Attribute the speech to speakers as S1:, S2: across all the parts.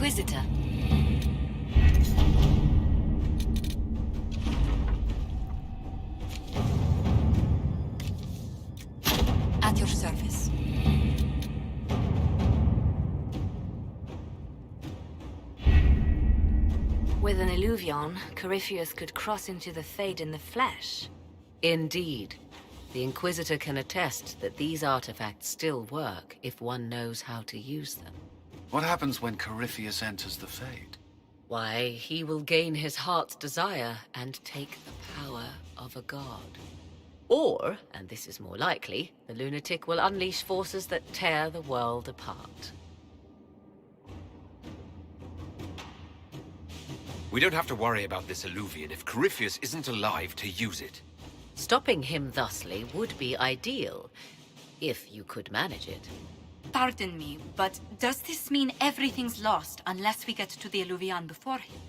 S1: Inquisitor. At your service. With an Illuvion, Corypheus could cross into the Fade in the flesh.
S2: Indeed. The Inquisitor can attest that these artifacts still work if one knows how to use them.
S3: What happens when Corypheus enters the Fade?
S2: Why, he will gain his heart's desire and take the power of a god. Or, and this is more likely, the lunatic will unleash forces that tear the world apart.
S4: We don't have to worry about this Illuvian if Corypheus isn't alive to use it.
S2: Stopping him thusly would be ideal, if you could manage it.
S1: Pardon me, but does this mean everything's lost unless we get to the Illuvian before him?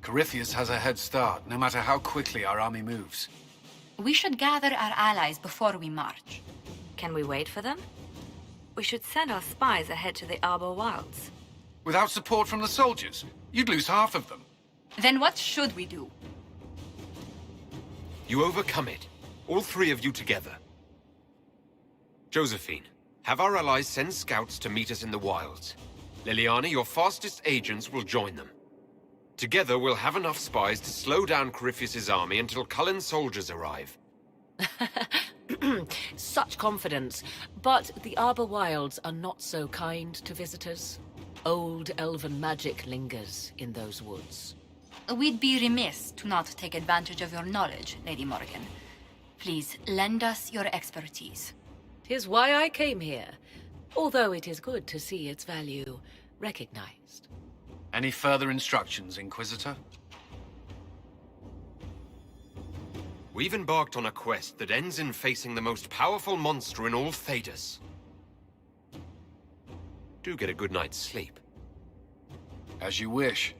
S3: Corypheus has a head start, no matter how quickly our army moves.
S1: We should gather our allies before we march. Can we wait for them? We should send our spies ahead to the Arbor Wilds.
S3: Without support from the soldiers, you'd lose half of them.
S1: Then what should we do?
S4: You overcome it. All three of you together. Josephine, have our allies send scouts to meet us in the wilds. Liliana, your fastest agents will join them. Together, we'll have enough spies to slow down Corypheus's army until Cullen's soldiers arrive.
S2: Such confidence. But the Arbor Wilds are not so kind to visitors. Old elven magic lingers in those woods.
S1: We'd be remiss to not take advantage of your knowledge, Lady Morgan. Please, lend us your expertise.
S2: 'Tis why I came here, although it is good to see its value recognized.
S3: Any further instructions, Inquisitor?
S4: We've embarked on a quest that ends in facing the most powerful monster in all Thedas. Do get a good night's sleep.
S3: As you wish.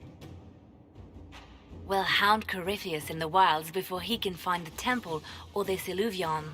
S1: We'll hound Corypheus in the wilds before he can find the temple or this Illuvion.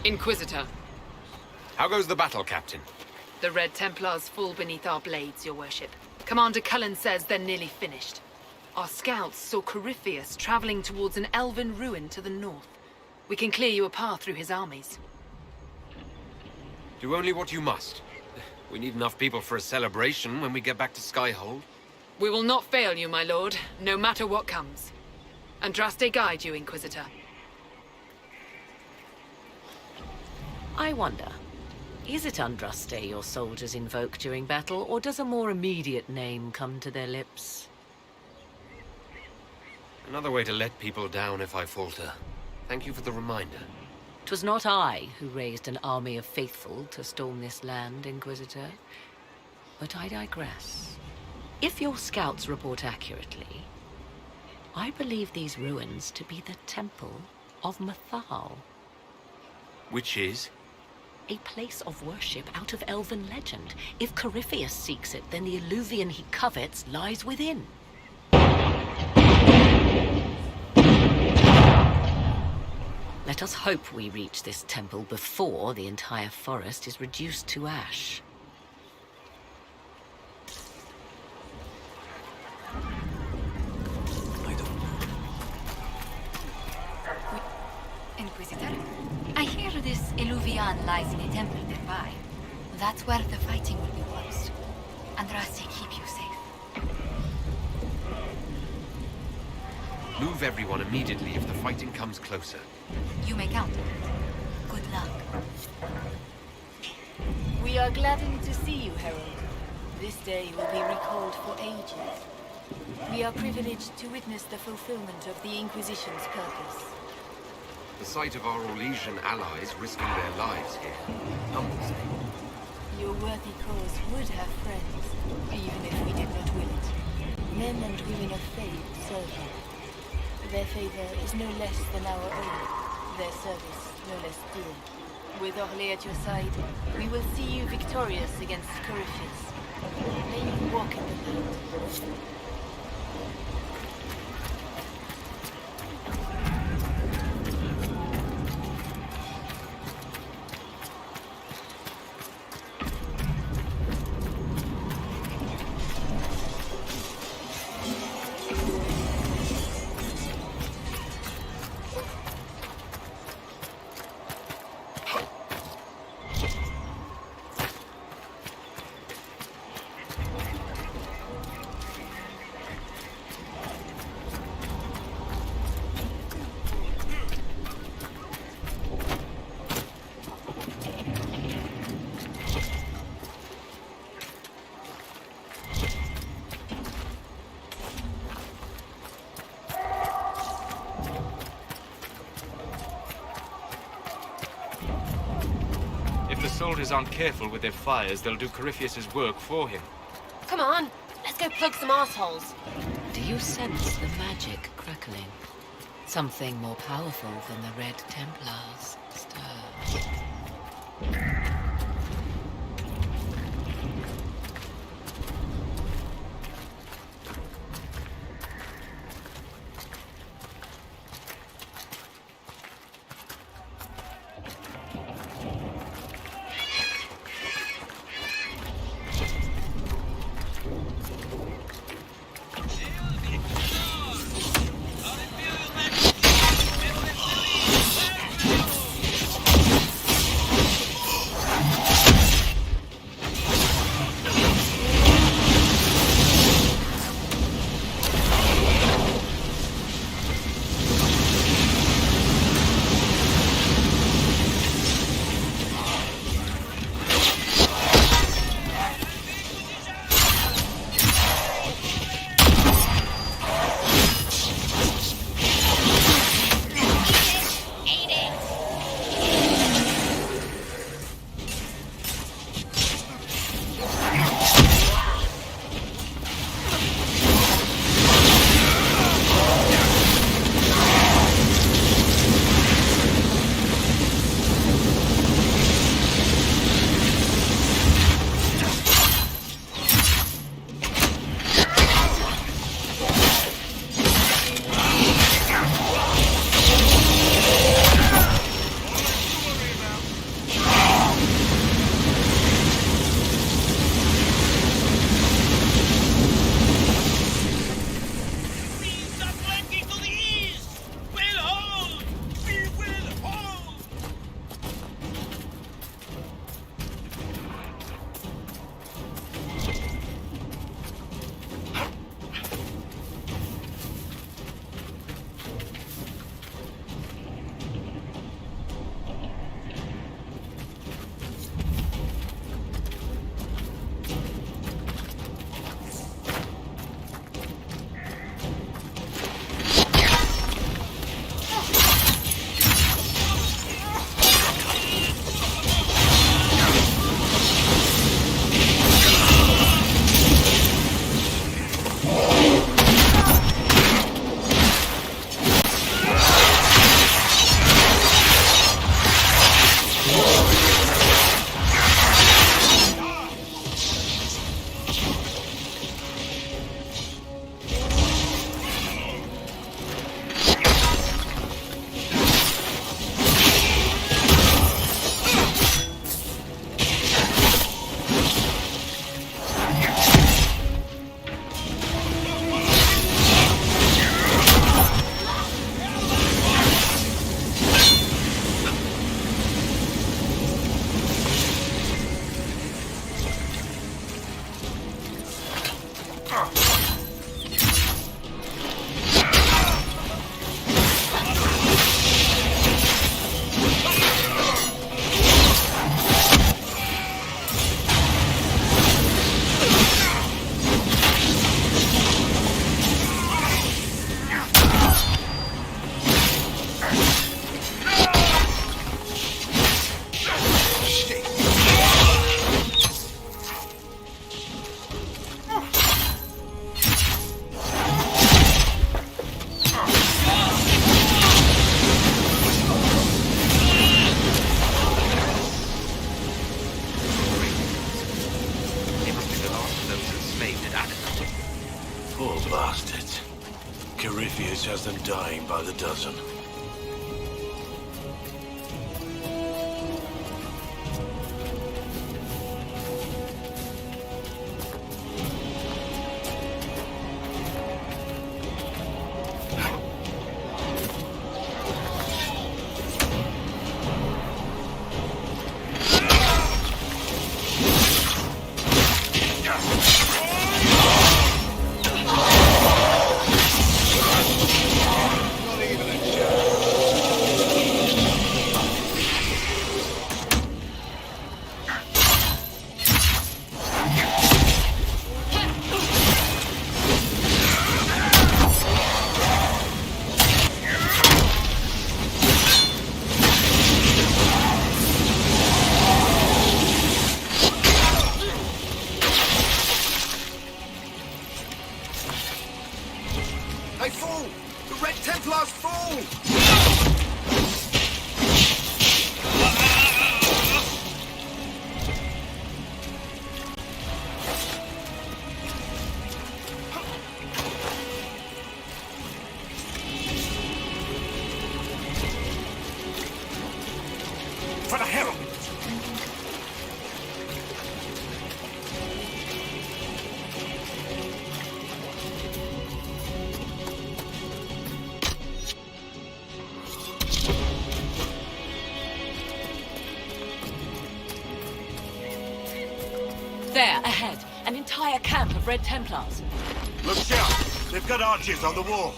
S5: Inquisitor,
S4: How goes the battle, Captain?
S5: the Red Templars fall beneath our blades, your worship. Commander Cullen says they're nearly finished. Our scouts saw Corypheus traveling towards an elven ruin to the north. We can clear you a path through his armies.
S4: Do only what you must. We need enough people for a celebration when we get back to Skyhold.
S5: We will not fail you, my lord, no matter what comes. Andraste guide you, Inquisitor.
S2: I wonder, is it Andraste your soldiers invoke during battle, or does a more immediate name come to their lips?
S4: Another way to let people down if I falter. Thank you for the reminder.
S2: 'Twas not I who raised an army of faithful to storm this land, Inquisitor. But I digress. If your scouts report accurately, I believe these ruins to be the Temple of Mathal.
S4: Which is?
S2: A place of worship out of elven legend. If Corypheus seeks it, then the Illuvian he covets lies within. Let us hope we reach this temple before the entire forest is reduced to ash.
S1: Inquisitor, I hear this Illuvian lies in a temple nearby. That's where the fighting will be worst. Andraste, keep you safe.
S4: Move everyone immediately if the fighting comes closer.
S1: You may count on it. Good luck.
S6: We are gladdened to see you, Herald. This day will be recalled for ages. We are privileged to witness the fulfillment of the Inquisition's purpose.
S4: The sight of our Orlesian allies risking their lives here humbles me.
S6: Your worthy cause would have friends, even if we did not will it. Men and women of faith serve you. Their favor is no less than our own, their service no less dear. With Orlais at your side, we will see you victorious against Corypheus. May you walk in the light.
S7: If the soldiers aren't careful with their fires, they'll do Corypheus's work for him.
S8: Come on, let's go plug some assholes.
S2: Do you sense the magic crackling? Something more powerful than the Red Templars stir.
S9: Corypheus has them dying by the dozen.
S3: They fall! The Red Templars fall! For the Herald!
S2: There, ahead. An entire camp of Red Templars.
S9: Look out! They've got archers on the wall.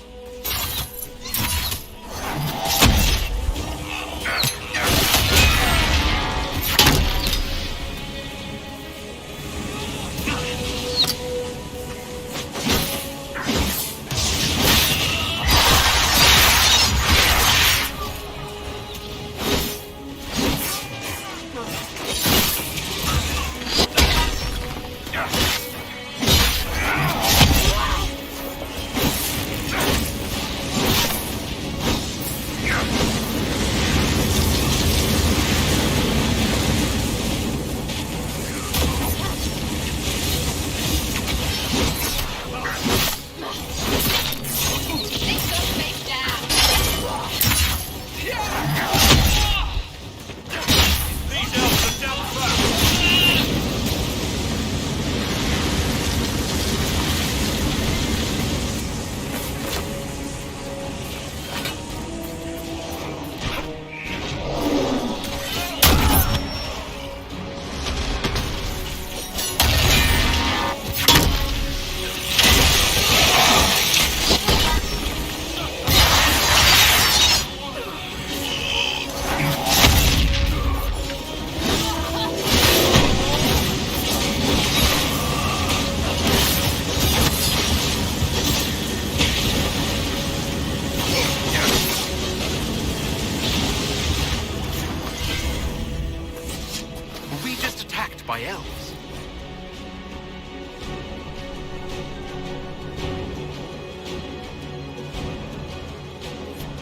S4: By elves.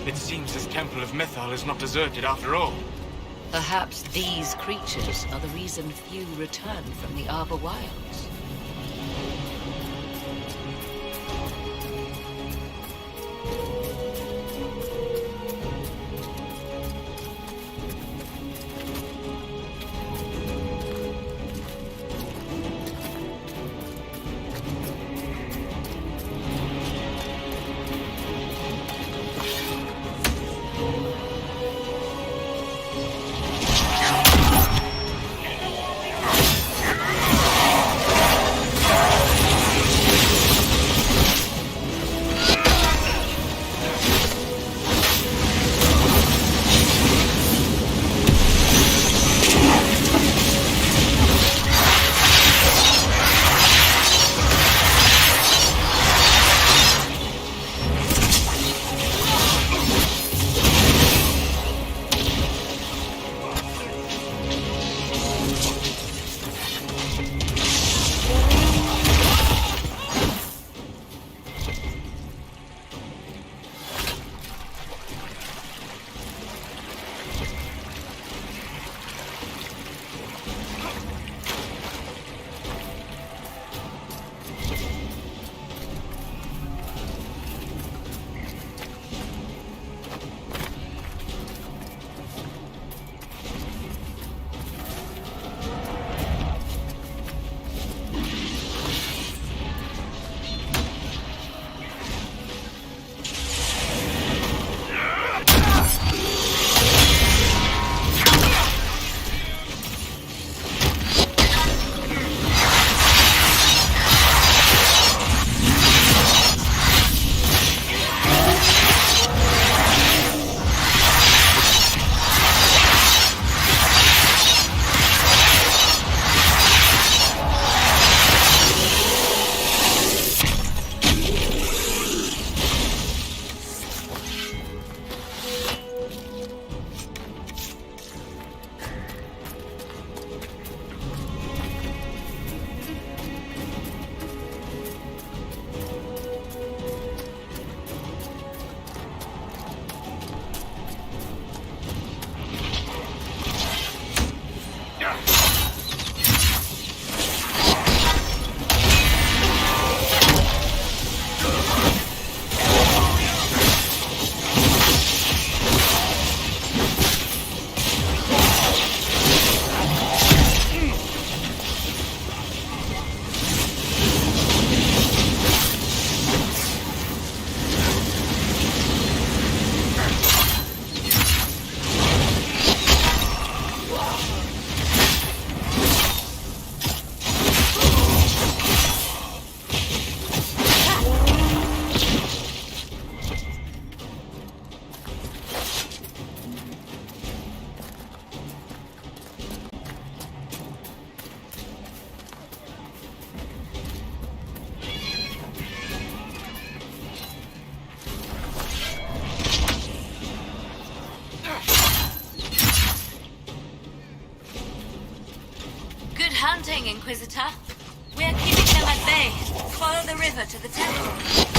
S7: It seems this Temple of Mythal is not deserted after all.
S2: Perhaps these creatures are the reason few return from the Arbor Wilds.
S1: Inquisitor. We're keeping them at bay. Follow the river to the temple.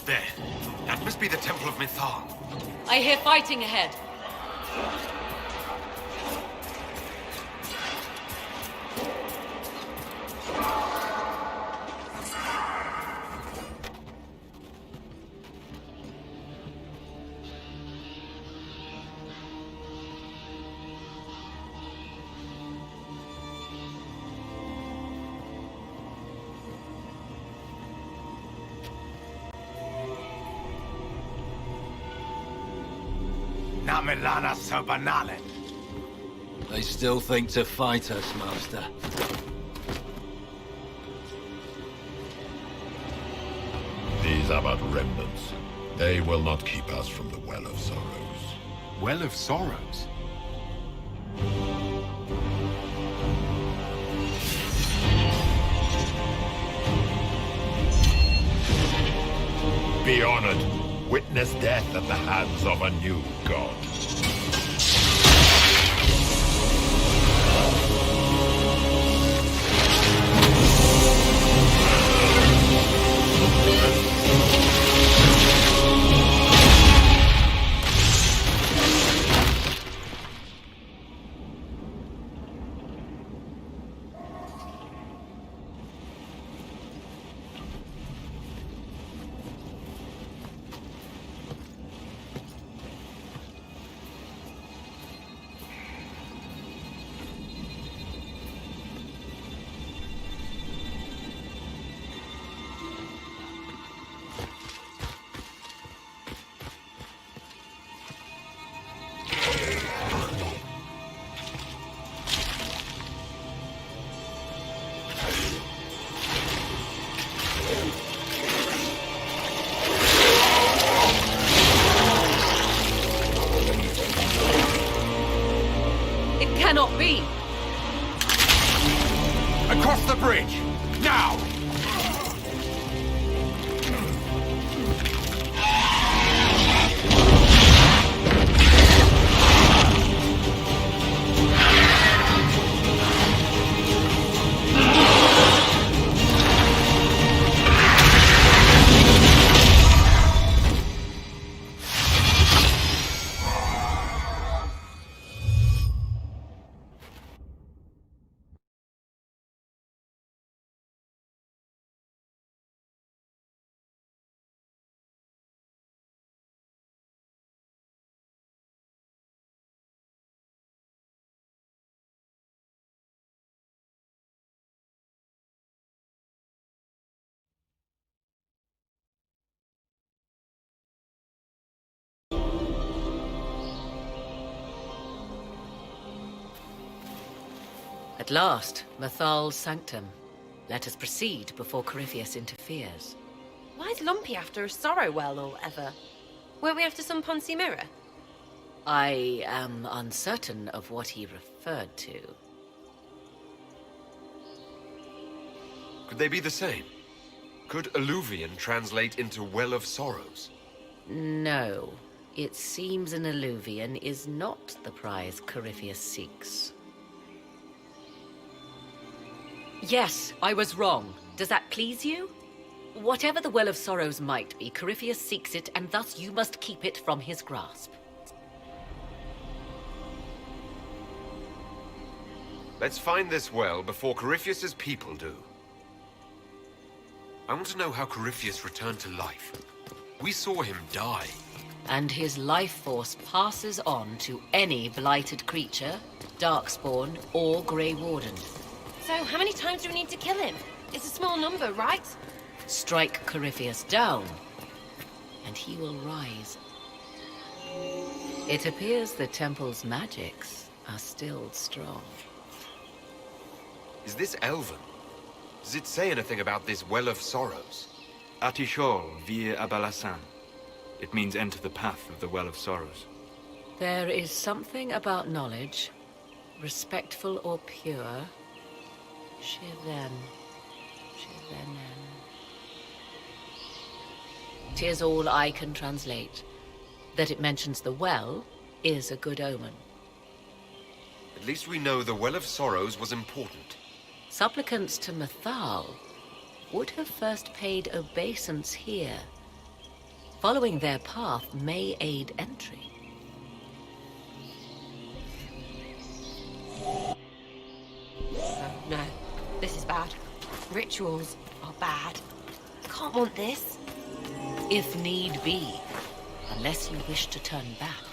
S4: There. That must be the Temple of Mithal.
S2: I hear fighting ahead.
S9: Milana so banale.
S10: They still think to fight us, Master.
S11: These are but remnants. They will not keep us from the Well of Sorrows.
S3: Well of Sorrows?
S11: Be honored. Witness death at the hands of a new god.
S2: Cannot be!
S9: Across the bridge! Now!
S2: At last, Mathal's sanctum. Let us proceed before Corypheus interferes.
S8: Why is Lumpy after a sorrow well or ever? Weren't we after some Ponzi mirror?
S2: I am uncertain of what he referred to.
S4: Could they be the same? Could Alluvian translate into Well of Sorrows?
S2: No. It seems an Alluvian is not the prize Corypheus seeks. Yes, I was wrong. Does that please you? Whatever the Well of Sorrows might be, Corypheus seeks it, and thus you must keep it from his grasp.
S4: Let's find this well before Corypheus's people do. I want to know how Corypheus returned to life. We saw him die.
S2: And his life force passes on to any blighted creature, Darkspawn, or Grey Warden.
S8: So, how many times do we need to kill him? It's a small number, right?
S2: Strike Corypheus down, and he will rise. It appears the temple's magics are still strong.
S4: Is this Elven? Does it say anything about this Well of Sorrows?
S7: Atishol vir Abalasan. It means enter the path of the Well of Sorrows.
S2: There is something about knowledge, respectful or pure. Shiven. Shivenen. 'Tis all I can translate. That it mentions the well is a good omen.
S4: At least we know the Well of Sorrows was important.
S2: Supplicants to Mythal would have first paid obeisance here. Following their path may aid entry.
S8: No, this is bad. Rituals are bad. Can't want this.
S2: If need be, unless you wish to turn back.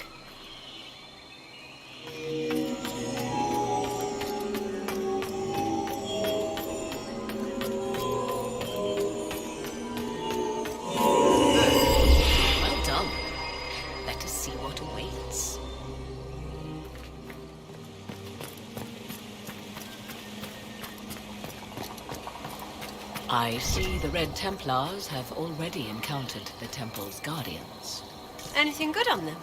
S2: Well done. Let us see what awaits. I see the Red Templars have already encountered the Temple's guardians.
S8: Anything good on them?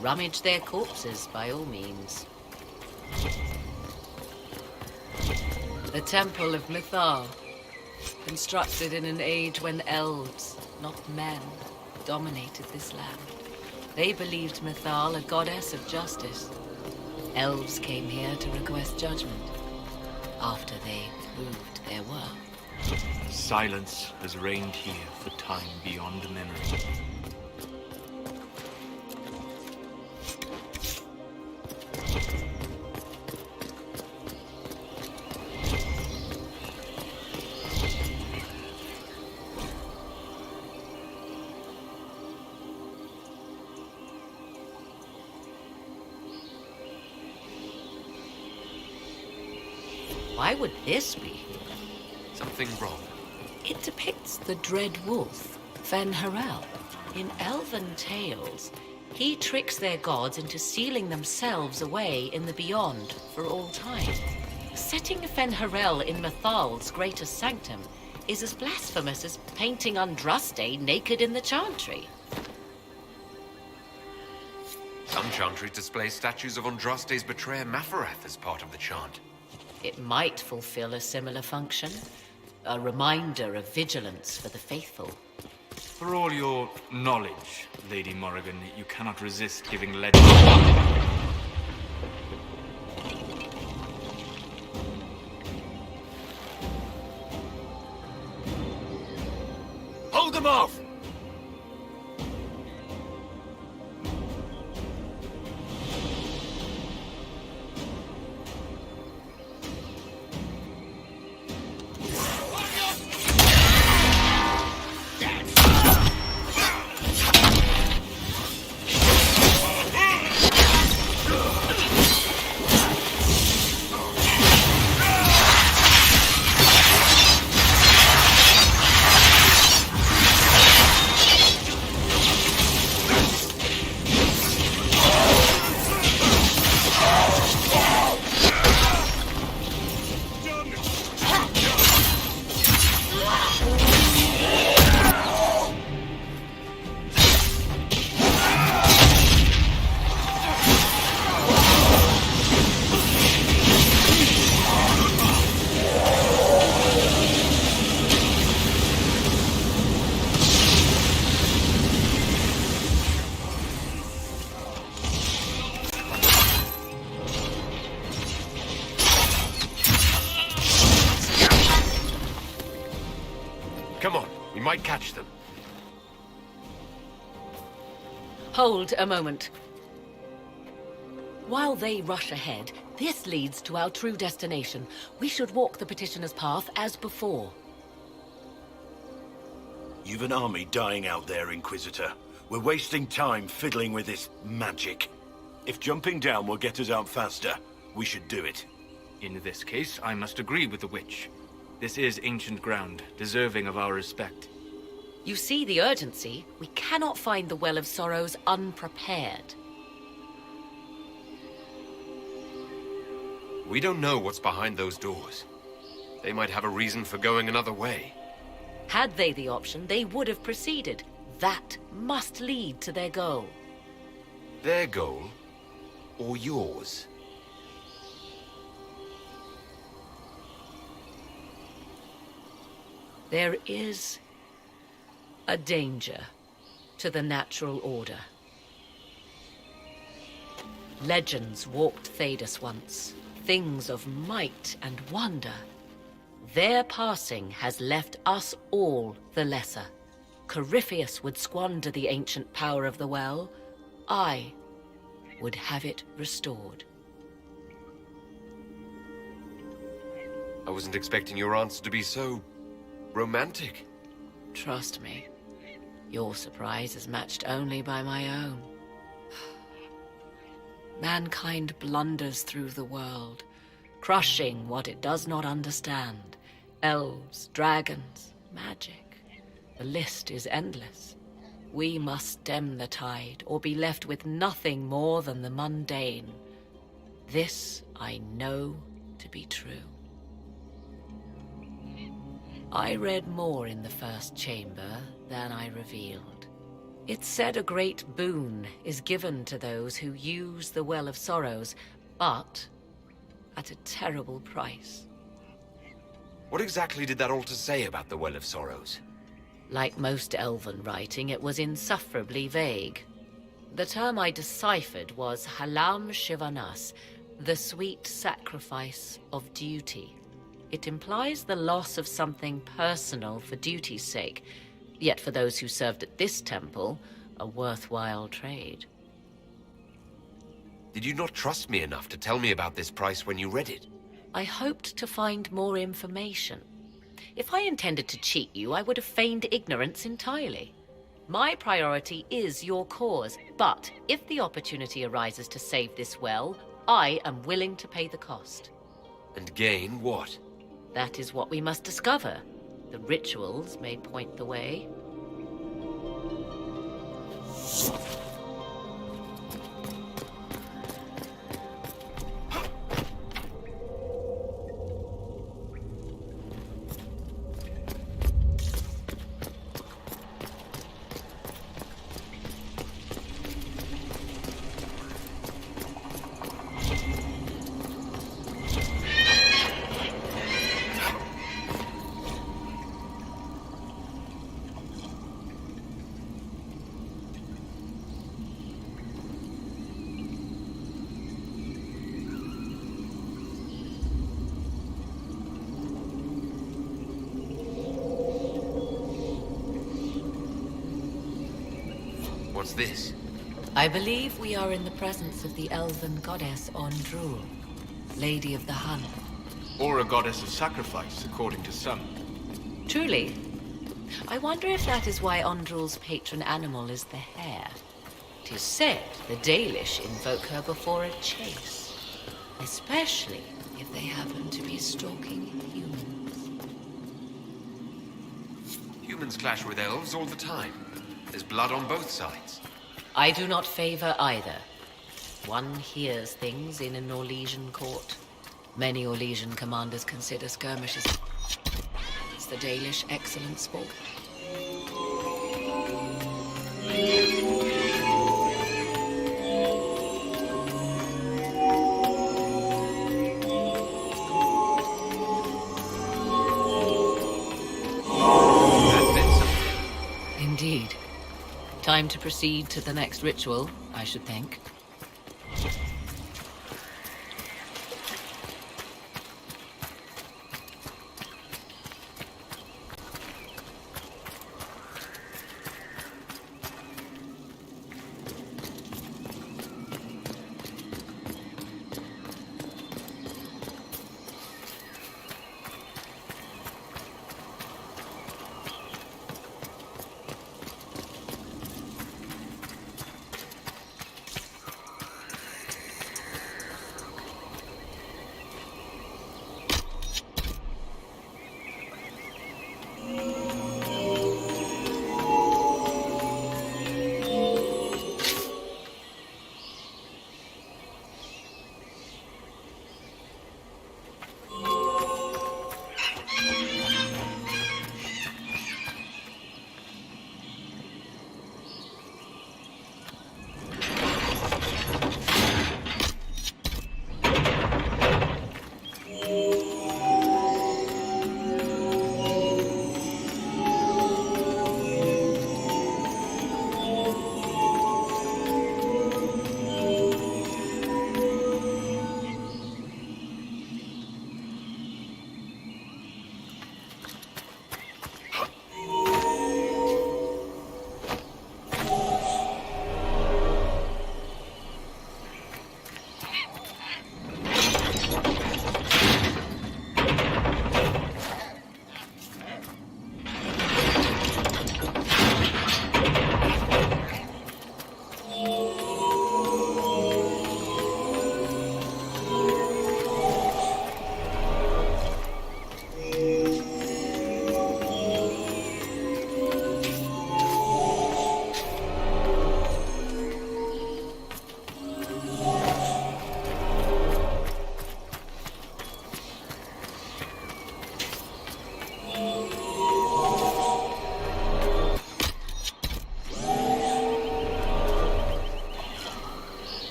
S2: Rummage their corpses, by all means. The Temple of Mythal, constructed in an age when elves, not men, dominated this land. They believed Mythal a goddess of justice. Elves came here to request judgment, after they proved their worth.
S7: Silence has reigned here for time beyond memory.
S2: Why would this be?
S4: Something wrong.
S2: It depicts the Dread Wolf, Fen'Harel. In elven tales, he tricks their gods into sealing themselves away in the beyond for all time. Setting Fen'Harel in Mythal's greatest sanctum is as blasphemous as painting Andraste naked in the chantry.
S4: Some chantries display statues of Andraste's betrayer Mafarath as part of the chant.
S2: It might fulfill a similar function. A reminder of vigilance for the faithful.
S7: For all your knowledge, Lady Morrigan, you cannot resist giving Legendado.
S9: Hold them off!
S4: Come on, we might catch them.
S2: Hold a moment. While they rush ahead, This leads to our true destination. We should walk the petitioner's path as before.
S9: You've an army dying out there, Inquisitor. We're wasting time fiddling with this magic. If jumping down will get us out faster, we should do it.
S7: In this case, I must agree with the witch. This is ancient ground, deserving of our respect.
S2: You see the urgency? We cannot find the Well of Sorrows unprepared.
S4: We don't know what's behind those doors. They might have a reason for going another way.
S2: Had they the option, they would have proceeded. That must lead to their goal.
S4: Their goal? Or yours?
S2: There is a danger to the natural order. Legends walked Thedas once, things of might and wonder. Their passing has left us all the lesser. Corypheus would squander the ancient power of the well. I would have it restored.
S4: I wasn't expecting your answer to be so romantic.
S2: Trust me, your surprise is matched only by my own. Mankind blunders through the world, crushing what it does not understand. Elves, dragons, magic. The list is endless. We must stem the tide, or be left with nothing more than the mundane. This I know to be true. I read more in the first chamber than I revealed. It said a great boon is given to those who use the Well of Sorrows, but at a terrible price.
S4: What exactly did that altar say about the Well of Sorrows?
S2: Like most elven writing, it was insufferably vague. The term I deciphered was Halam Shivanas, the sweet sacrifice of duty. It implies the loss of something personal for duty's sake, yet for those who served at this temple, a worthwhile trade.
S4: Did you not trust me enough to tell me about this price when you read it?
S2: I hoped to find more information. If I intended to cheat you, I would have feigned ignorance entirely. My priority is your cause, but if the opportunity arises to save this well, I am willing to pay the cost.
S4: And gain what?
S2: That is what we must discover. The rituals may point the way.
S4: What's this?
S2: I believe we are in the presence of the elven goddess Ondrul, Lady of the Hunt.
S7: Or a goddess of sacrifice, according to some.
S2: Truly. I wonder if that is why Ondrul's patron animal is the hare. 'Tis said the Dalish invoke her before a chase, especially if they happen to be stalking humans.
S4: Humans clash with elves all the time. There's blood on both sides.
S2: I do not favor either. One hears things in an Orlesian court. Many Orlesian commanders consider skirmishes. It's the Dalish excellent sport. Indeed. Time to proceed to the next ritual, I should think.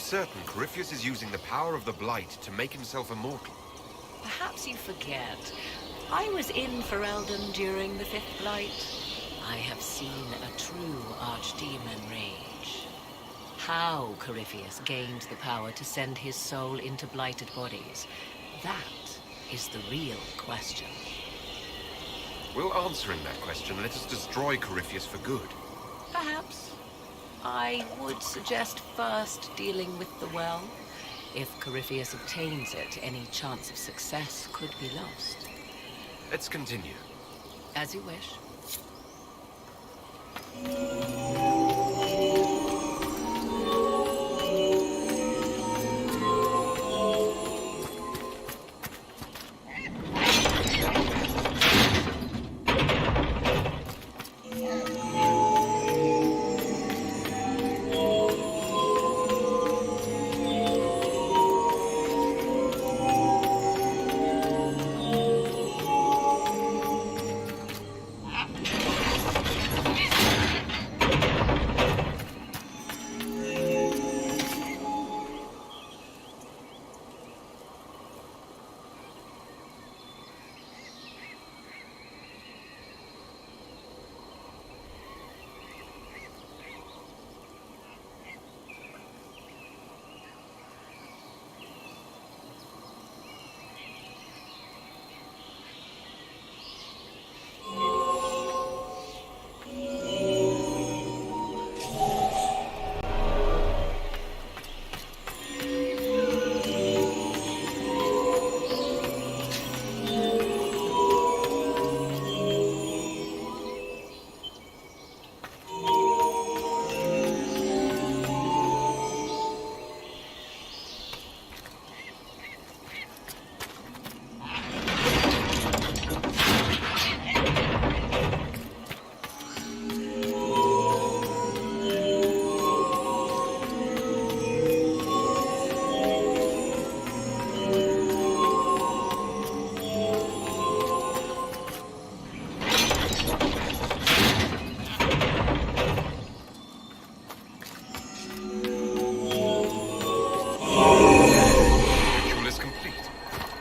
S4: certain Corypheus is using the power of the Blight to make himself immortal.
S2: Perhaps you forget. I was in Ferelden during the Fifth Blight. I have seen a true archdemon rage. How Corypheus gained the power to send his soul into blighted bodies, that is the real question.
S4: Will answering that question let us destroy Corypheus for good?
S2: Perhaps. I would suggest first dealing with the well. If Corypheus obtains it, any chance of success could be lost.
S4: Let's continue.
S2: As you wish.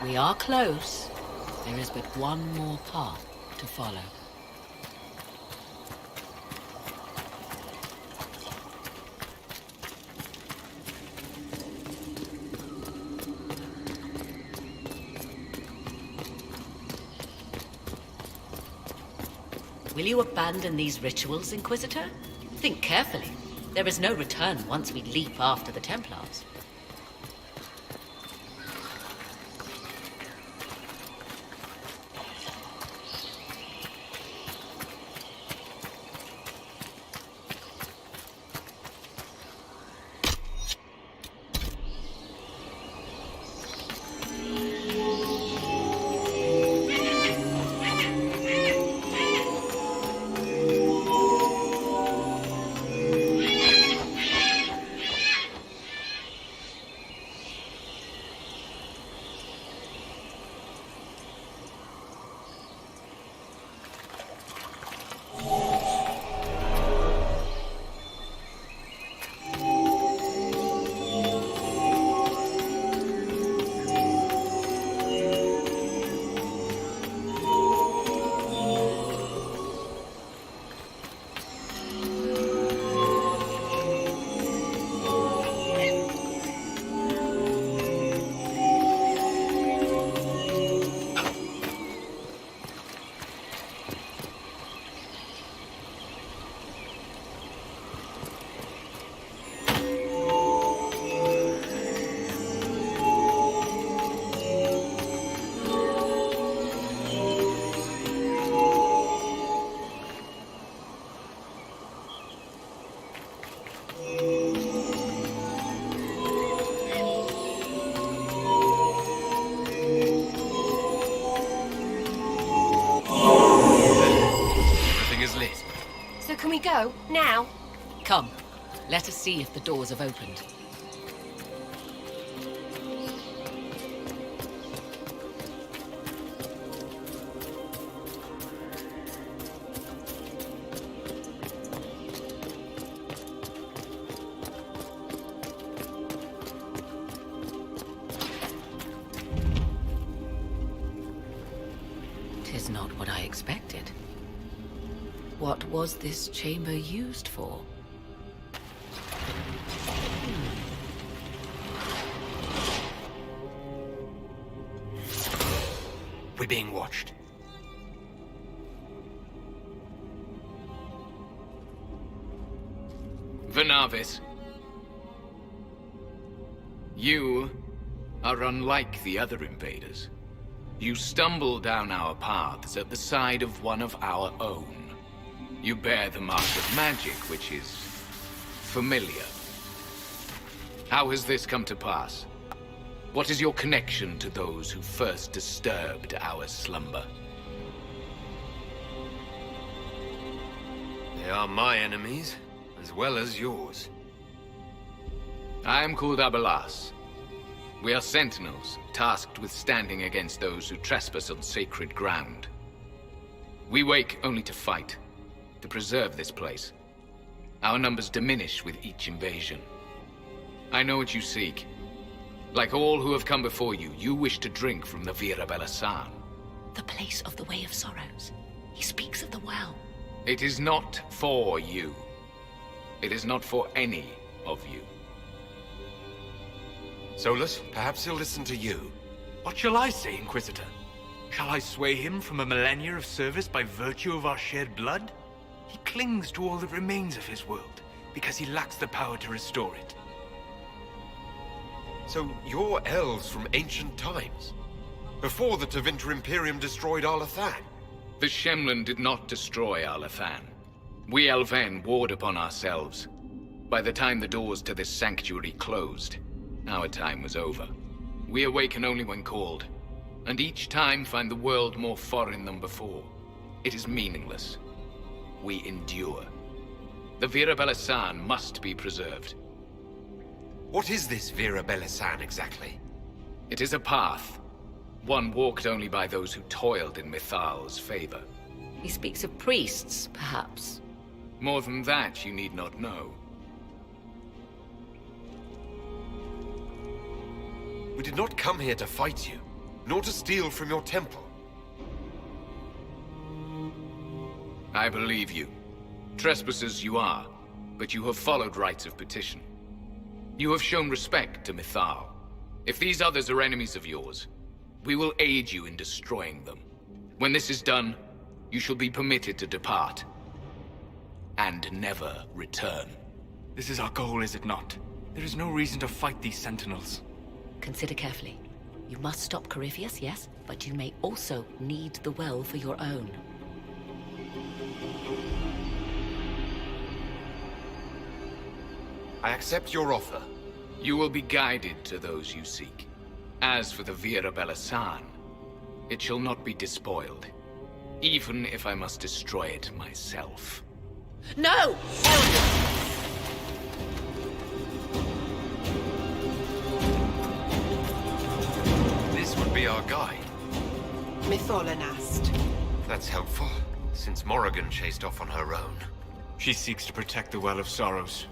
S2: We are close. There is but one more path to follow. Will you abandon these rituals, Inquisitor? Think carefully. There is no return once we leap after the Templars.
S8: Can we go? Now?
S2: Come, let us see if the doors have opened. 'Tis not what I expected. What was this chamber used for?
S4: We're being watched.
S12: Vernavis, you are unlike the other invaders. You stumble down our paths at the side of one of our own. You bear the mark of magic, which is familiar. How has this come to pass? What is your connection to those who first disturbed our slumber?
S4: They are my enemies, as well as yours.
S12: I am called Abelas. We are sentinels, tasked with standing against those who trespass on sacred ground. We wake only to fight, to preserve this place. Our numbers diminish with each invasion. I know what you seek. Like all who have come before you, you wish to drink from the Vira Belasan.
S2: The place of the Way of Sorrows. He speaks of the well.
S12: It is not for you. It is not for any of you.
S4: Solus, perhaps he'll listen to you.
S7: What shall I say, Inquisitor? Shall I sway him from a millennia of service by virtue of our shared blood? He clings to all that remains of his world, because he lacks the power to restore it.
S4: So you're elves from ancient times? Before the Tevinter Imperium destroyed Arlathan?
S12: The Shemlin did not destroy Arlathan. We Elven warred upon ourselves. By the time the doors to this sanctuary closed, our time was over. We awaken only when called, and each time find the world more foreign than before. It is meaningless. We endure. The Vira Belasan must be preserved.
S4: What is this Vira Belasan exactly?
S12: It is a path. One walked only by those who toiled in Mithal's favor.
S2: He speaks of priests, perhaps.
S12: More than that, you need not know.
S4: We did not come here to fight you, nor to steal from your temple.
S12: I believe you. Trespassers you are, but you have followed rites of petition. You have shown respect to Mithal. If these others are enemies of yours, we will aid you in destroying them. When this is done, you shall be permitted to depart. And never return.
S7: This is our goal, is it not? There is no reason to fight these sentinels.
S2: Consider carefully. You must stop Corypheus, yes, but you may also need the well for your own.
S4: I accept your offer.
S12: You will be guided to those you seek. As for the Vira Belasan, it shall not be despoiled, even if I must destroy it myself.
S8: No!
S4: This would be our guide.
S5: Mytholanast.
S4: That's helpful, since Morrigan chased off on her own.
S7: She seeks to protect the Well of Sorrows.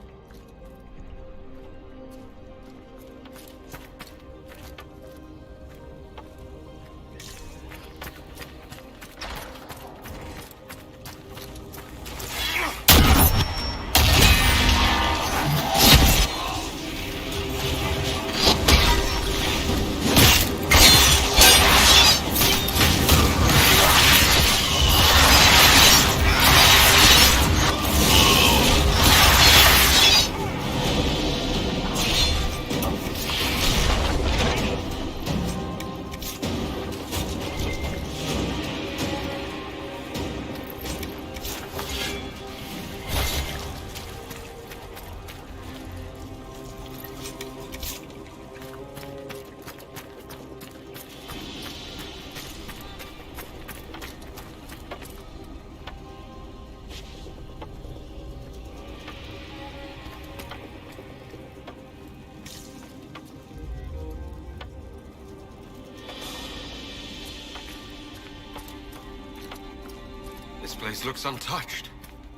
S4: This place looks untouched.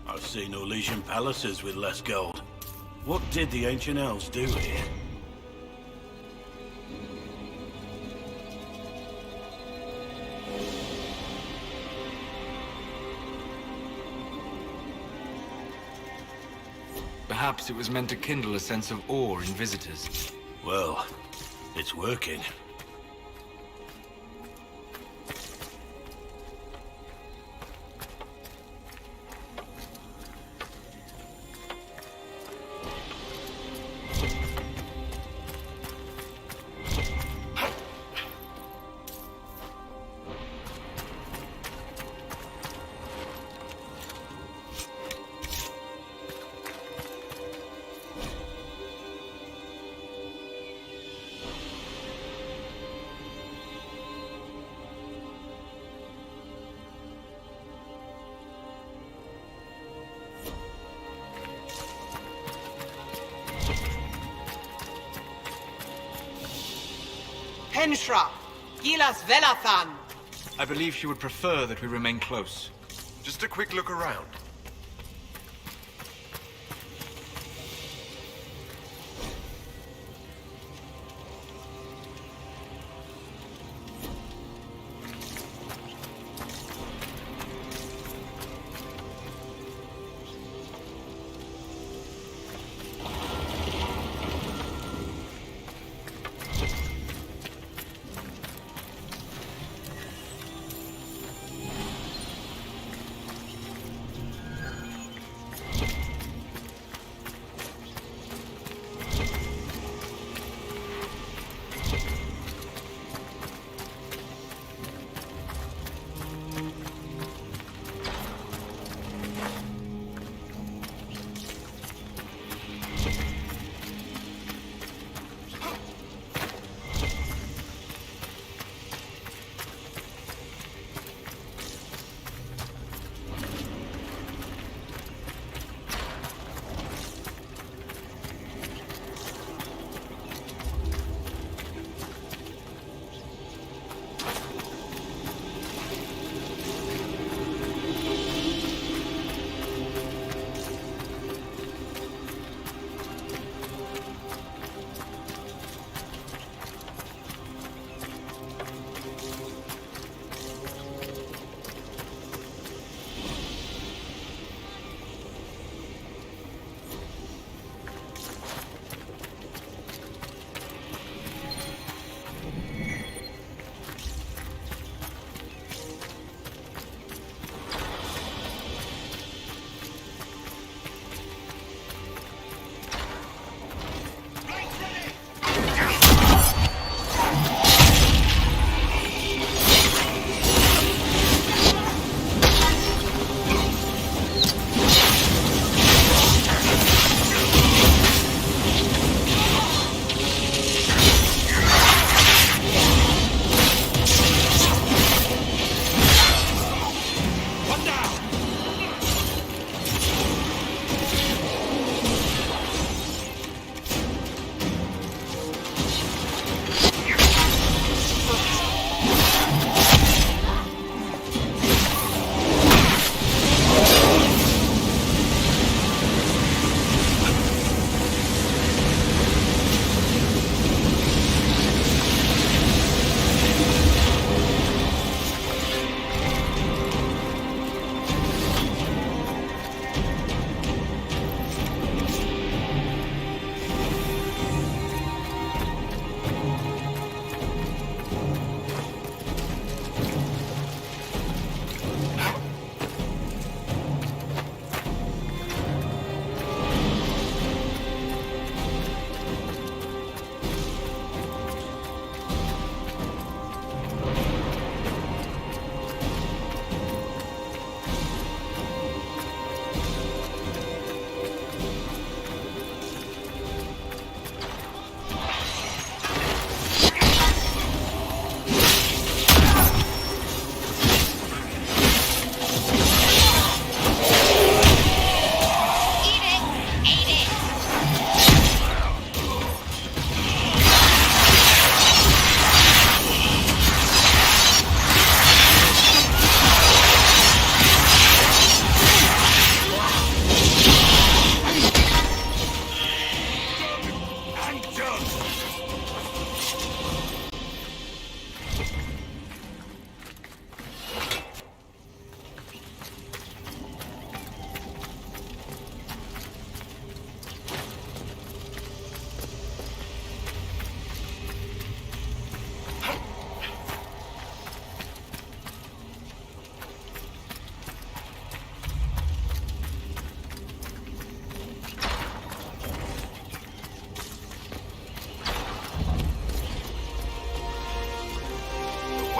S9: I've seen Orlesian palaces with less gold. What did the ancient elves do here?
S3: Perhaps it was meant to kindle a sense of awe in visitors.
S9: Well, it's working.
S13: Henshra! Gilas Velathan!
S7: I believe she would prefer that we remain close.
S4: Just a quick look around.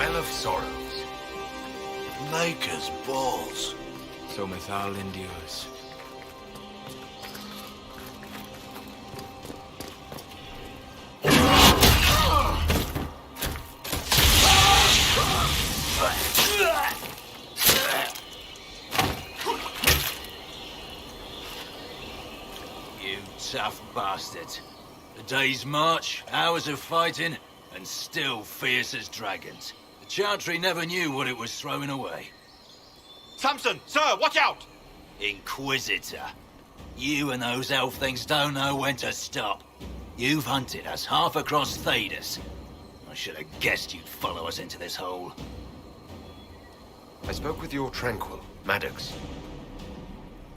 S4: Well of Sorrows.
S9: Maker's balls.
S7: So Mythal endures.
S10: You tough bastard. A day's march, hours of fighting, and still fierce as dragons. The Chantry never knew what it was throwing away.
S14: Samson, sir, watch out!
S10: Inquisitor. You and those elf things don't know when to stop. You've hunted us half across Thedas. I should have guessed you'd follow us into this hole.
S4: I spoke with your Tranquil, Maddox.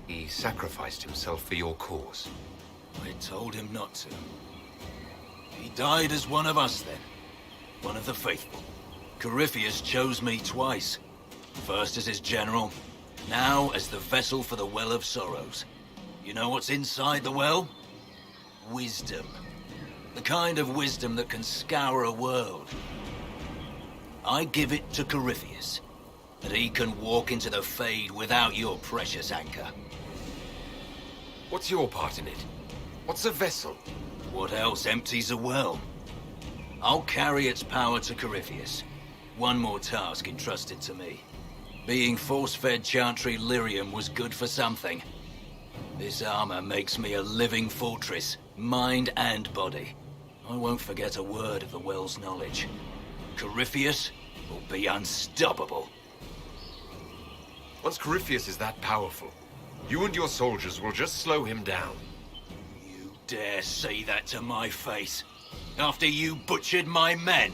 S4: He sacrificed himself for your cause.
S10: I told him not to. He died as one of us then. One of the faithful. Corypheus chose me twice. First as his general, now as the vessel for the Well of Sorrows. You know what's inside the well? Wisdom. The kind of wisdom that can scour a world. I give it to Corypheus, that he can walk into the Fade without your precious anchor.
S4: What's your part in it? What's a vessel?
S10: What else empties a well? I'll carry its power to Corypheus. One more task entrusted to me. Being force-fed Chantry lyrium was good for something. This armor makes me a living fortress, mind and body. I won't forget a word of the well's knowledge. Corypheus will be unstoppable.
S4: Once Corypheus is that powerful, you and your soldiers will just slow him down.
S10: You dare say that to my face? After you butchered my men?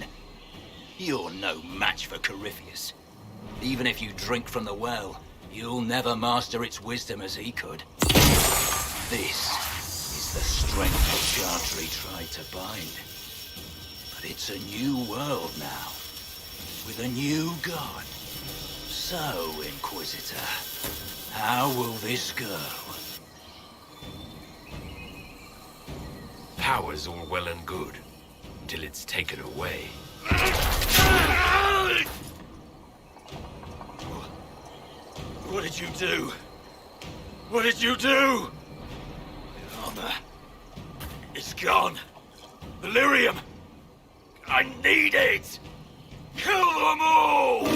S10: You're no match for Corypheus. Even if you drink from the well, you'll never master its wisdom as he could. This is the strength the Chantry tried to bind. But it's a new world now, with a new god. So, Inquisitor, how will this go?
S4: Power's all well and good, till it's taken away.
S10: What did you do? What did you do? The armor. It's gone. The lyrium. I need it. Kill them all!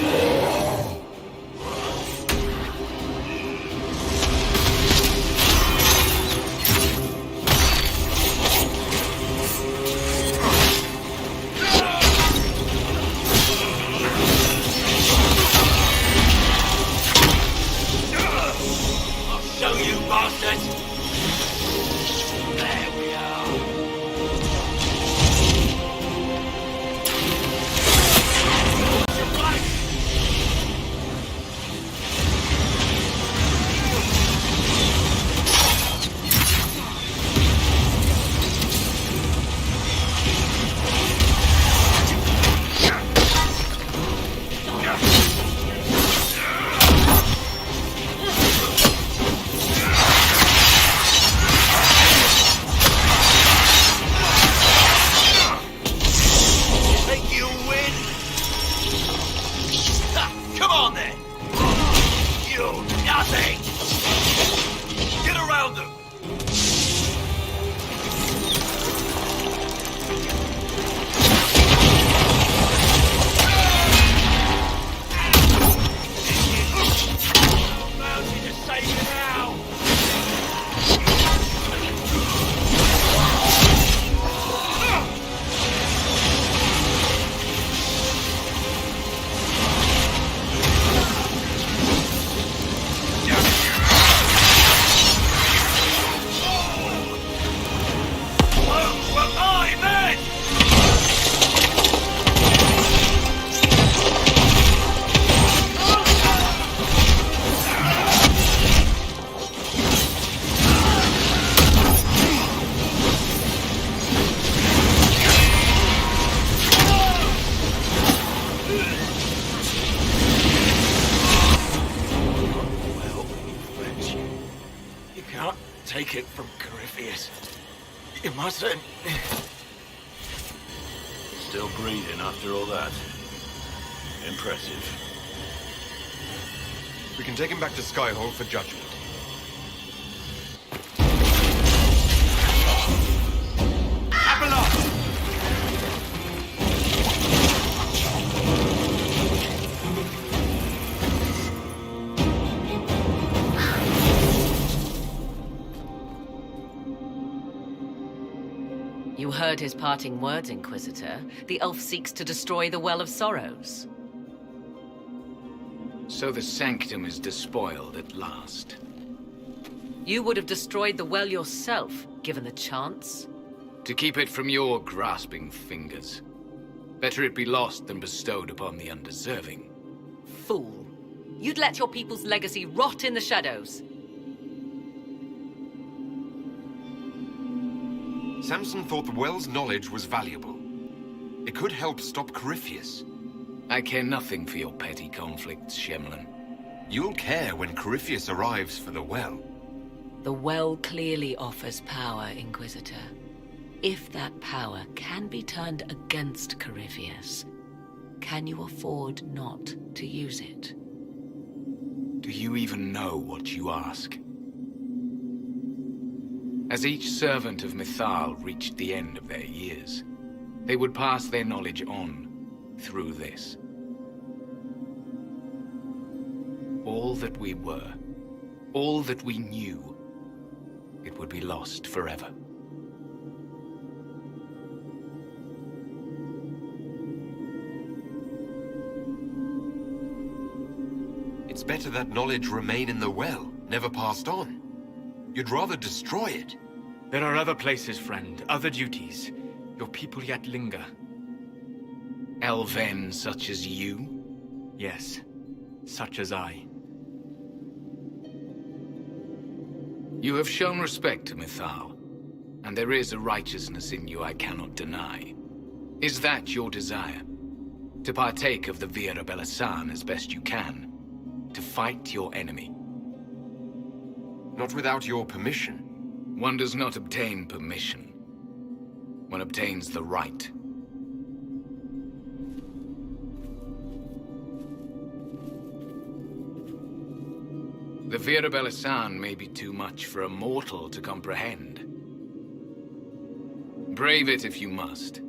S10: Show you bastards! There we are. Take it from Corypheus. You mustn't.
S9: Still breathing after all that? Impressive.
S4: We can take him back to Skyhold for judgment.
S2: You heard his parting words, Inquisitor. The elf seeks to destroy the Well of Sorrows.
S12: So the Sanctum is despoiled at last.
S2: You would have destroyed the well yourself, given the chance.
S12: To keep it from your grasping fingers. Better it be lost than bestowed upon the undeserving.
S2: Fool. You'd let your people's legacy rot in the shadows.
S4: Samson thought the well's knowledge was valuable. It could help stop Corypheus.
S12: I care nothing for your petty conflicts, Shemlin.
S4: You'll care when Corypheus arrives for the well.
S2: The well clearly offers power, Inquisitor. If that power can be turned against Corypheus, can you afford not to use it?
S12: Do you even know what you ask? As each servant of Mythal reached the end of their years, they would pass their knowledge on through this. All that we were, all that we knew, it would be lost forever.
S4: It's better that knowledge remain in the well, never passed on. You'd rather destroy it.
S7: There are other places, friend, other duties. Your people yet linger.
S12: Elven such as you?
S7: Yes, such as I.
S12: You have shown respect to Mythal, and there is a righteousness in you I cannot deny. Is that your desire? To partake of the Vira Belasan as best you can? To fight your enemy?
S4: Not without your permission.
S12: One does not obtain permission. One obtains the right. The Vira Belasan may be too much for a mortal to comprehend. Brave it if you must.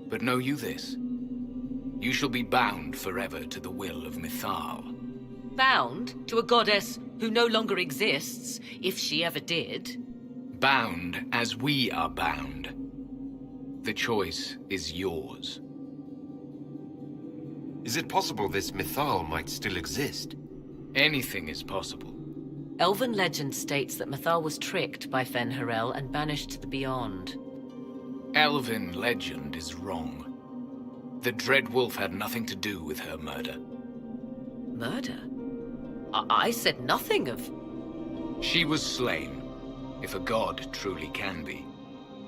S12: But know you this. You shall be bound forever to the will of Mythal.
S2: Bound to a goddess who no longer exists, if she ever did.
S12: Bound as we are bound. The choice is yours.
S4: Is it possible this Mythal might still exist?
S12: Anything is possible.
S2: Elven legend states that Mythal was tricked by Fen-Harel and banished to the Beyond.
S12: Elven legend is wrong. The Dread Wolf had nothing to do with her murder.
S2: Murder? I said nothing of...
S12: She was slain, if a god truly can be.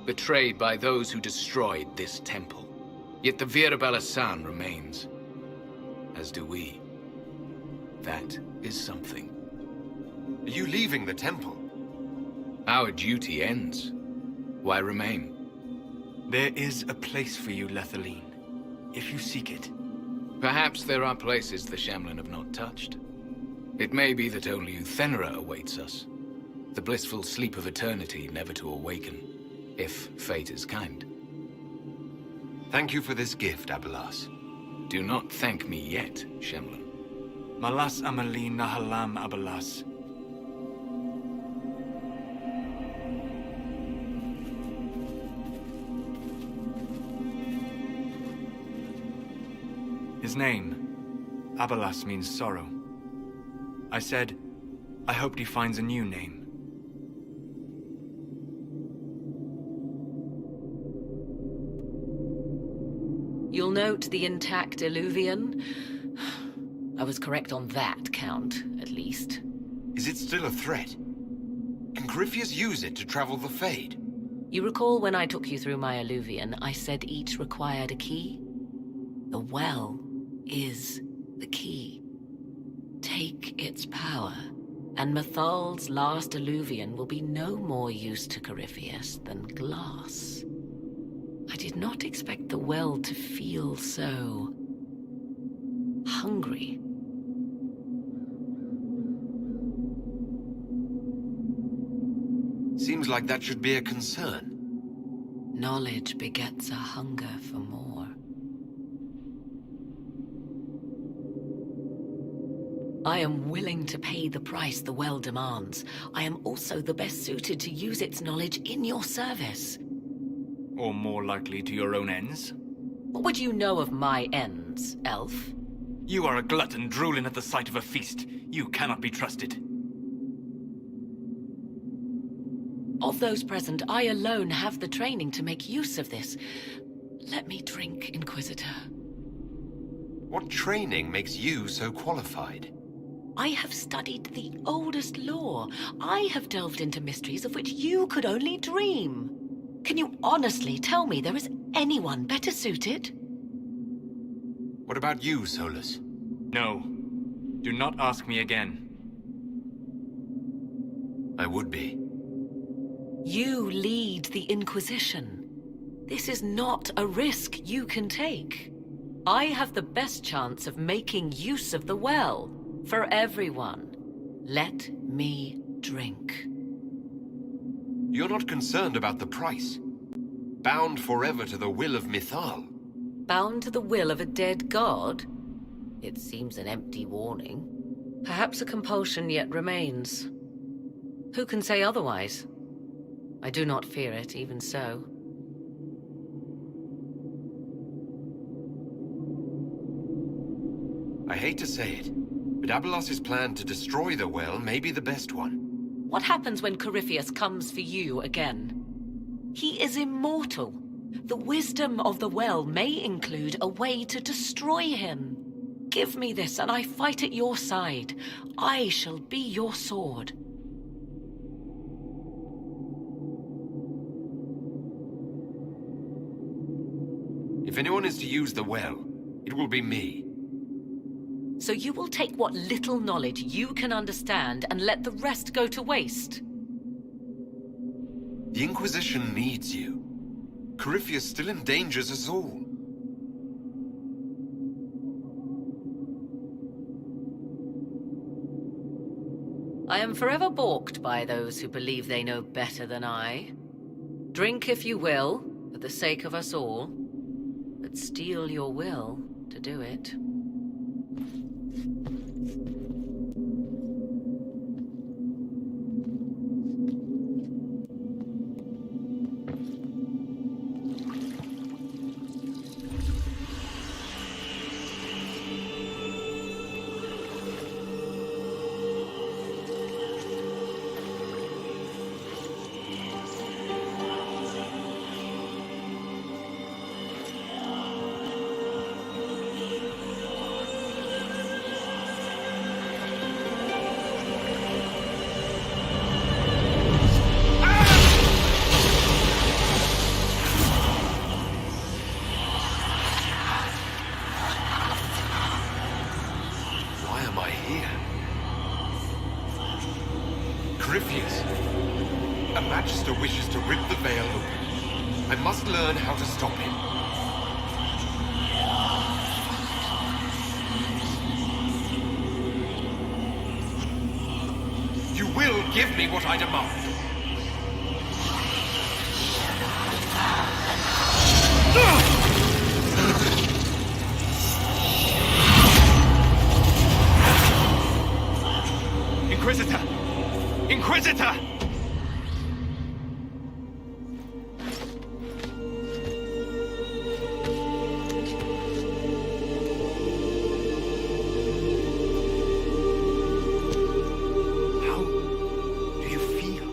S12: Betrayed by those who destroyed this temple. Yet the Vira Belasan remains. As do we. That is something.
S4: Are you leaving the temple?
S12: Our duty ends. Why remain?
S7: There is a place for you, Lethaline, if you seek it.
S12: Perhaps there are places the Shamlin have not touched. It may be that only Uthenera awaits us. The blissful sleep of eternity never to awaken, if fate is kind.
S4: Thank you for this gift, Abelas.
S12: Do not thank me yet, Shemlin.
S7: Malas Amalin Nahalam Abelas. His name, Abelas, means sorrow. I said, I hoped he finds a new name.
S2: You'll note the intact Illuvian. I was correct on that count, at least.
S4: Is it still a threat? Can Corypheus use it to travel the Fade?
S2: You recall when I took you through my Illuvian, I said each required a key? The well is the key. Take its power, and Mythal's last Illuvian will be no more use to Corypheus than glass. I did not expect the well to feel so hungry.
S4: Seems like that should be a concern.
S2: Knowledge begets a hunger for more. I am willing to pay the price the well demands. I am also the best suited to use its knowledge in your service.
S7: Or more likely to your own ends?
S2: What would you know of my ends, elf?
S7: You are a glutton drooling at the sight of a feast. You cannot be trusted.
S2: Of those present, I alone have the training to make use of this. Let me drink, Inquisitor.
S4: What training makes you so qualified?
S2: I have studied the oldest lore. I have delved into mysteries of which you could only dream. Can you honestly tell me there is anyone better suited?
S4: What about you, Solus?
S7: No. Do not ask me again.
S4: I would be.
S2: You lead the Inquisition. This is not a risk you can take. I have the best chance of making use of the well for everyone. Let me drink.
S4: You're not concerned about the price. Bound forever to the will of Mythal.
S2: Bound to the will of a dead god? It seems an empty warning. Perhaps a compulsion yet remains. Who can say otherwise? I do not fear it, even so.
S4: I hate to say it, but Abelas's plan to destroy the well may be the best one.
S2: What happens when Corypheus comes for you again? He is immortal. The wisdom of the well may include a way to destroy him. Give me this, and I fight at your side. I shall be your sword.
S4: If anyone is to use the well, it will be me.
S2: So you will take what little knowledge you can understand and let the rest go to waste?
S4: The Inquisition needs you. Corypheus still endangers us all.
S2: I am forever balked by those who believe they know better than I. Drink if you will, for the sake of us all, but steel your will to do it.
S4: Corypheus. A Magister wishes to rip the veil open. I must learn how to stop him. You will give me what I demand.
S7: Inquisitor! Inquisitor! How do you feel?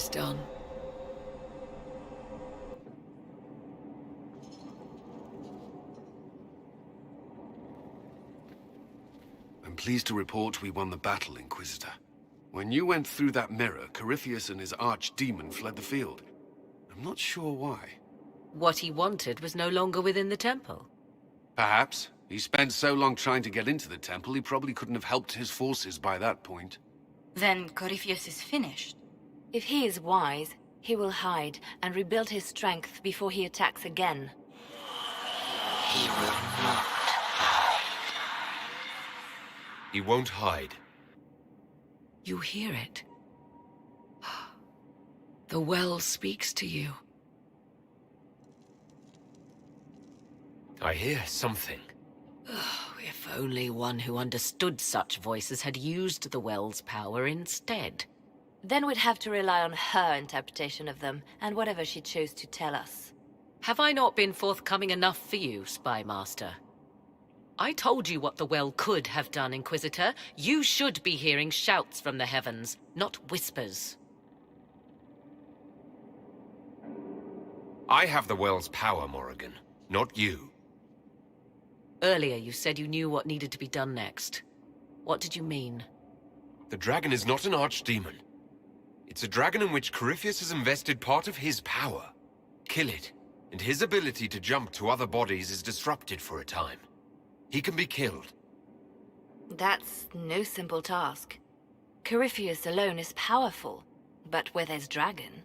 S2: It's done.
S3: I'm pleased to report we won the battle, Inquisitor. When you went through that mirror, Corypheus and his archdemon fled the field. I'm not sure why.
S2: What he wanted was no longer within the temple.
S3: Perhaps. He spent so long trying to get into the temple, he probably couldn't have helped his forces by that point.
S1: Then Corypheus is finished.
S8: If he is wise, he will hide and rebuild his strength before he attacks again.
S4: He will not. He won't hide.
S2: You hear it. The well speaks to you.
S4: I hear something.
S2: If only one who understood such voices had used the well's power instead.
S8: Then we'd have to rely on her interpretation of them, and whatever she chose to tell us.
S2: Have I not been forthcoming enough for you, Spy Master? I told you what the well could have done, Inquisitor. You should be hearing shouts from the heavens, not whispers.
S4: I have the well's power, Morrigan, not you.
S2: Earlier you said you knew what needed to be done next. What did you mean?
S4: The dragon is not an archdemon. It's a dragon in which Corypheus has invested part of his power. Kill it, and his ability to jump to other bodies is disrupted for a time. He can be killed.
S8: That's no simple task. Corypheus alone is powerful, but where there's dragon...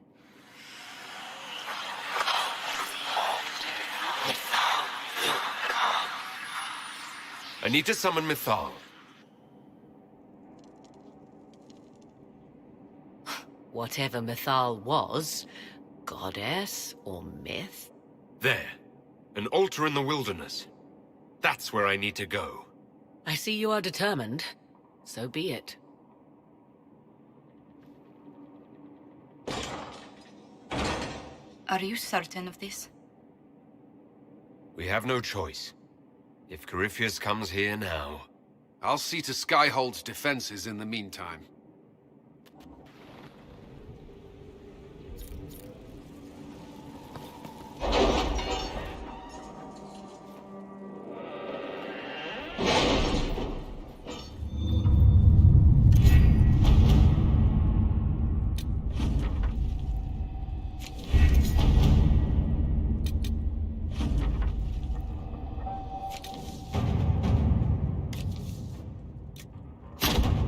S4: I need to summon Mythal.
S2: Whatever Mythal was, goddess or myth?
S4: There. An altar in the wilderness. That's where I need to go.
S2: I see you are determined. So be it.
S1: Are you certain of this?
S4: We have no choice. If Corypheus comes here now...
S3: I'll see to Skyhold's defenses in the meantime.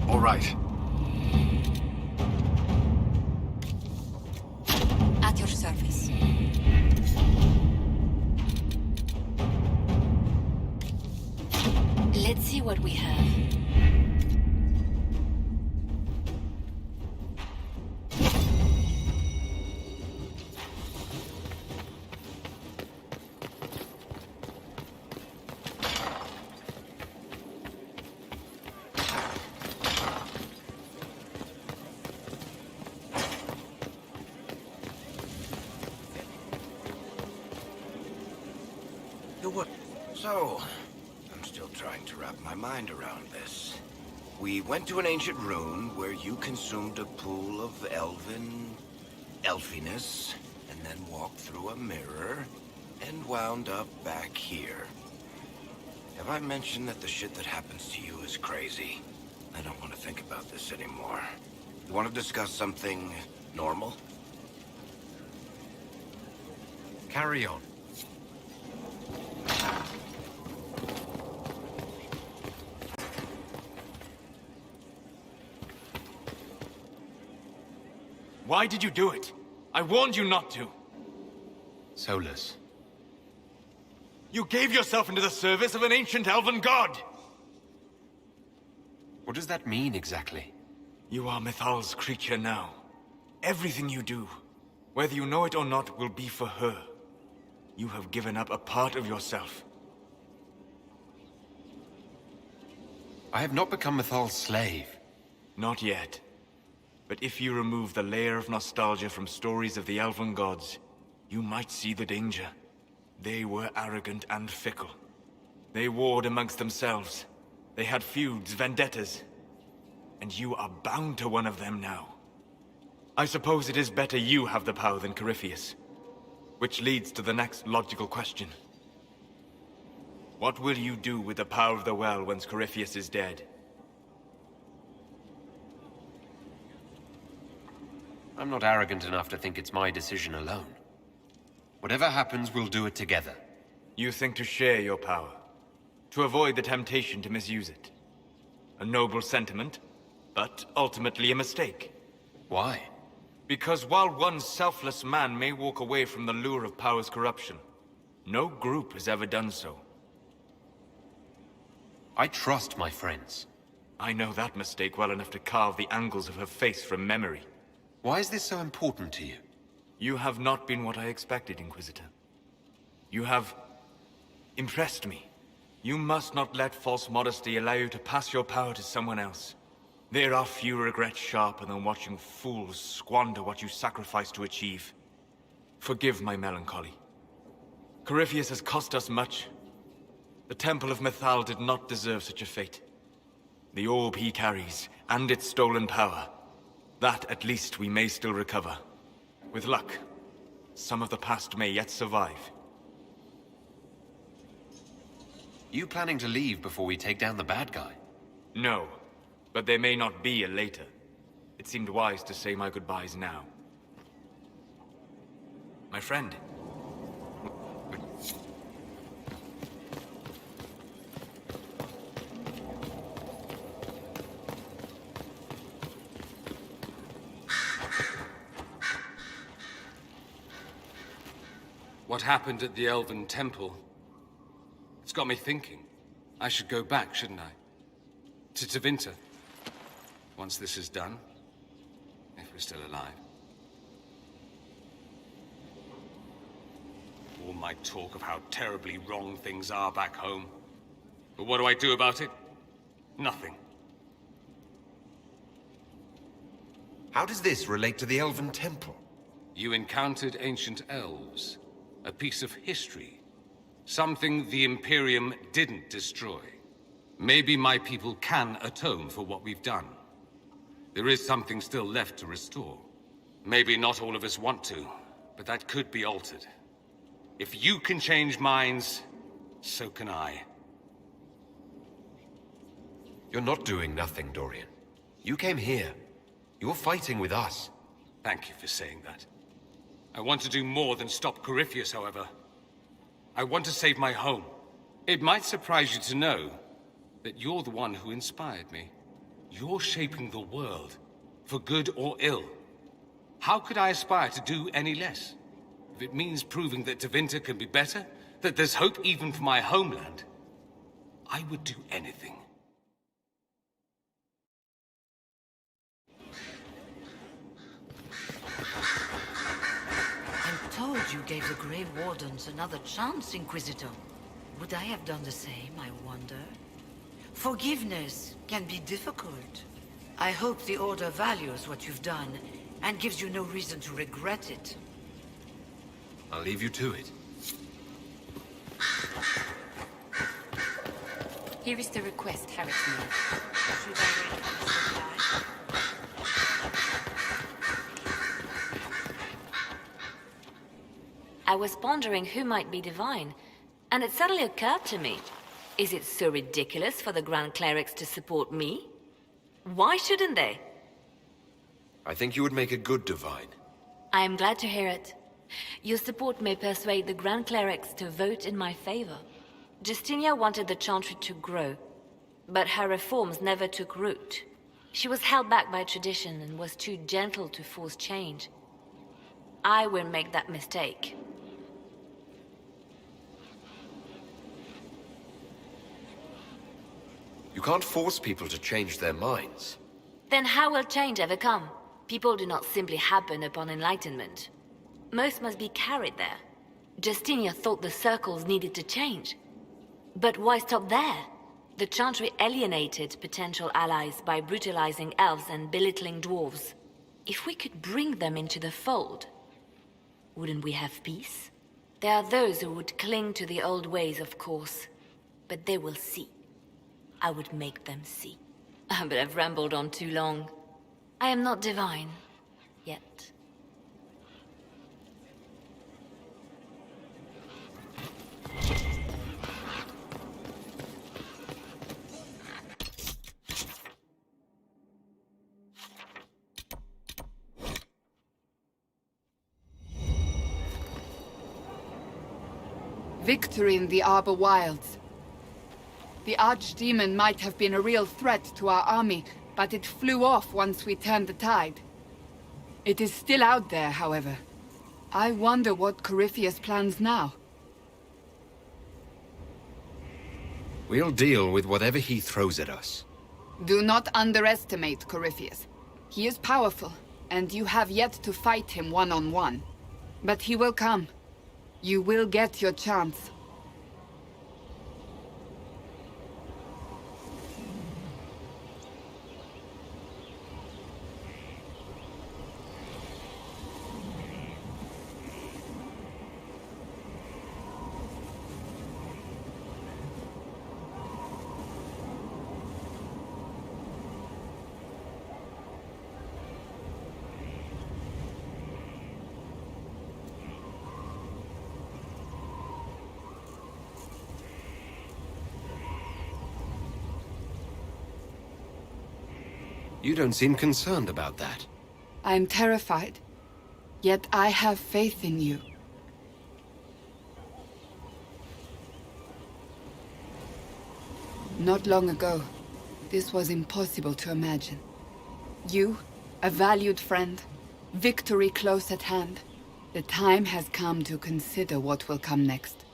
S3: All right.
S1: At your service.
S8: Let's see what we have.
S15: So, I'm still trying to wrap my mind around this. We went to an ancient rune where you consumed a pool of elfiness, and then walked through a mirror, and wound up back here. Have I mentioned that the shit that happens to you is crazy? I don't want to think about this anymore. You want to discuss something normal?
S4: Carry on.
S7: Why did you do it? I warned you not to.
S4: Solus.
S7: You gave yourself into the service of an ancient elven god!
S4: What does that mean exactly?
S7: You are Mythal's creature now. Everything you do, whether you know it or not, will be for her. You have given up a part of yourself.
S4: I have not become Mythal's slave.
S7: Not yet. But if you remove the layer of nostalgia from stories of the elven gods, you might see the danger. They were arrogant and fickle. They warred amongst themselves. They had feuds, vendettas. And you are bound to one of them now. I suppose it is better you have the power than Corypheus. Which leads to the next logical question. What will you do with the power of the well once Corypheus is dead?
S4: I'm not arrogant enough to think it's my decision alone. Whatever happens, we'll do it together.
S7: You think to share your power, to avoid the temptation to misuse it. A noble sentiment, but ultimately a mistake.
S4: Why?
S7: Because while one selfless man may walk away from the lure of power's corruption, no group has ever done so.
S4: I trust my friends.
S7: I know that mistake well enough to carve the angles of her face from memory.
S4: Why is this so important to you?
S7: You have not been what I expected, Inquisitor. You have impressed me. You must not let false modesty allow you to pass your power to someone else. There are few regrets sharper than watching fools squander what you sacrifice to achieve. Forgive my melancholy. Corypheus has cost us much. The Temple of Mythal did not deserve such a fate. The orb he carries, and its stolen power, that at least we may still recover. With luck, some of the past may yet survive.
S4: You planning to leave before we take down the bad guy?
S7: No, but there may not be a later. It seemed wise to say my goodbyes now. My friend.
S16: What happened at the Elven Temple? It's got me thinking. I should go back, shouldn't I? To Tevinter. Once this is done. If we're still alive. All my talk of how terribly wrong things are back home. But what do I do about it? Nothing.
S4: How does this relate to the Elven Temple?
S16: You encountered ancient elves. A piece of history. Something the Imperium didn't destroy. Maybe my people can atone for what we've done. There is something still left to restore. Maybe not all of us want to, but that could be altered. If you can change minds, so can I.
S4: You're not doing nothing, Dorian. You came here. You're fighting with us.
S16: Thank you for saying that. I want to do more than stop Corypheus, however. I want to save my home. It might surprise you to know that you're the one who inspired me. You're shaping the world, for good or ill. How could I aspire to do any less? If it means proving that Tevinter can be better, that there's hope even for my homeland, I would do anything.
S2: Told you gave the Grey Wardens another chance, Inquisitor. Would I have done the same, I wonder? Forgiveness can be difficult. I hope the Order values what you've done, and gives you no reason to regret it.
S4: I'll leave you to it.
S6: Here is the request Harriet made. Should I wait for his reply?
S8: I was pondering who might be divine, and it suddenly occurred to me. Is it so ridiculous for the Grand Clerics to support me? Why shouldn't they?
S3: I think you would make a good divine.
S8: I am glad to hear it. Your support may persuade the Grand Clerics to vote in my favor. Justinia wanted the Chantry to grow, but her reforms never took root. She was held back by tradition and was too gentle to force change. I will make that mistake.
S3: You can't force people to change their minds.
S8: Then how will change ever come? People do not simply happen upon enlightenment. Most must be carried there. Justinia thought the circles needed to change. But why stop there? The Chantry alienated potential allies by brutalizing elves and belittling dwarves. If we could bring them into the fold, wouldn't we have peace? There are those who would cling to the old ways, of course. But they will see. I would make them see. But I've rambled on too long. I am not divine. yet.
S5: Victory in the Arbor Wilds. The Archdemon might have been a real threat to our army, but it flew off once we turned the tide. It is still out there, however. I wonder what Corypheus plans now.
S4: We'll deal with whatever he throws at us.
S5: Do not underestimate Corypheus. He is powerful, and you have yet to fight him one-on-one. But he will come. You will get your chance.
S4: You don't seem concerned about that.
S5: I'm terrified. Yet I have faith in you. Not long ago, this was impossible to imagine. You, a valued friend, victory close at hand. The time has come to consider what will come next.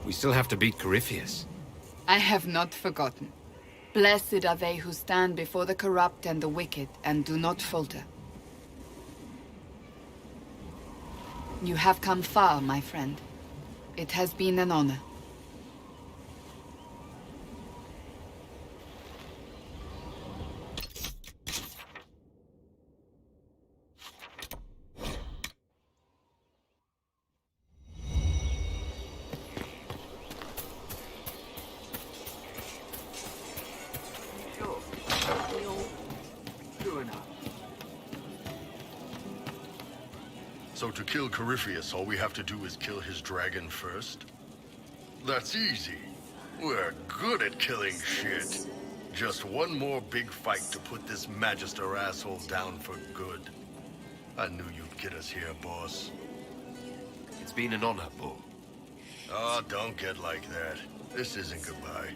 S4: We still have to beat Corypheus.
S5: I have not forgotten. Blessed are they who stand before the corrupt and the wicked, and do not falter. You have come far, my friend. It has been an honor.
S11: So to kill Corypheus, all we have to do is kill his dragon first? That's easy. We're good at killing shit. Just one more big fight to put this Magister asshole down for good. I knew you'd get us here, boss.
S4: It's been an honor, Bull.
S11: Oh, don't get like that. This isn't goodbye.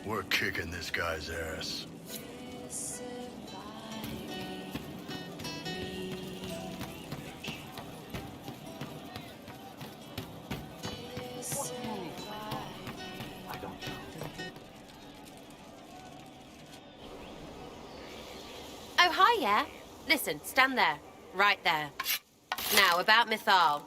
S11: We're kicking this guy's ass.
S17: Oh, hi, yeah? Listen, stand there. Right there. Now, about Mythal.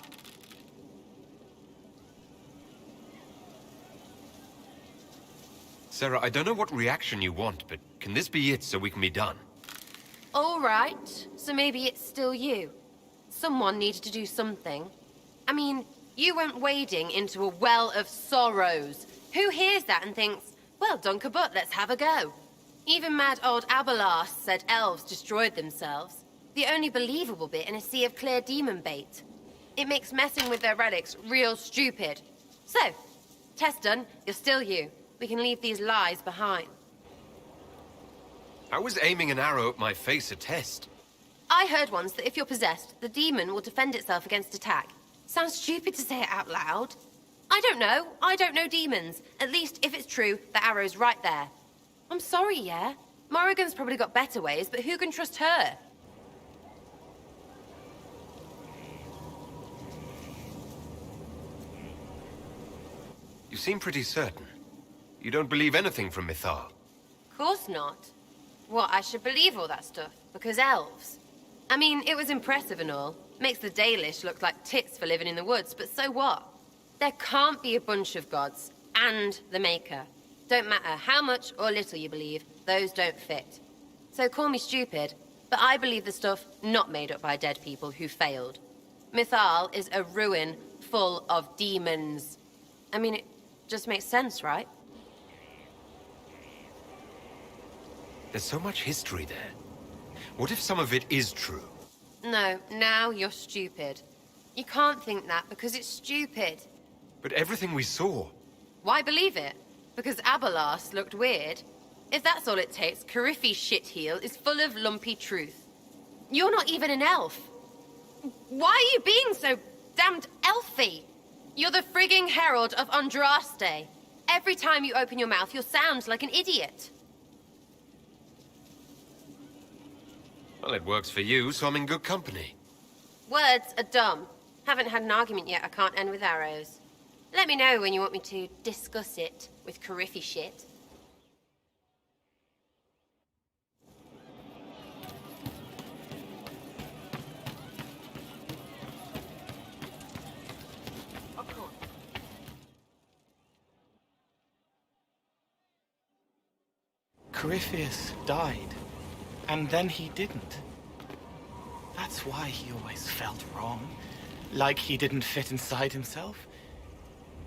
S4: Sarah, I don't know what reaction you want, but can this be it so we can be done?
S17: All right. So maybe it's still you. Someone needed to do something. I mean, you went wading into a well of sorrows. Who hears that and thinks, well, Dunkerbutt, let's have a go? Even mad old Abelas said elves destroyed themselves. The only believable bit in a sea of clear demon bait. It makes messing with their relics real stupid. So, test done, you're still you. We can leave these lies behind.
S4: I was aiming an arrow at my face a test.
S17: I heard once that if you're possessed, the demon will defend itself against attack. Sounds stupid to say it out loud. I don't know. I don't know demons. At least, if it's true, the arrow's right there. I'm sorry, yeah? Morrigan's probably got better ways, but who can trust her?
S4: You seem pretty certain. You don't believe anything from Mythal.
S17: Course not. What, I should believe all that stuff? Because elves? I mean, it was impressive and all. Makes the Dalish look like tits for living in the woods, but so what? There can't be a bunch of gods, and the Maker. Don't matter how much or little you believe, those don't fit. So call me stupid, but I believe the stuff not made up by dead people who failed. Mythal is a ruin full of demons. I mean, it just makes sense, right?
S4: There's so much history there. What if some of it is true?
S17: No, now you're stupid. You can't think that because it's stupid.
S4: But everything we saw...
S17: Why believe it? Because Abelas looked weird? If that's all it takes, Cariffi's shitheel is full of lumpy truth. You're not even an elf. Why are you being so damned elfy? You're the frigging herald of Andraste. Every time you open your mouth, you'll sound like an idiot.
S4: Well, it works for you, so I'm in good company.
S17: Words are dumb. Haven't had an argument yet I can't end with arrows. Let me know when you want me to discuss it with Cariffi shit.
S18: Corypheus died, and then he didn't. That's why he always felt wrong, like he didn't fit inside himself.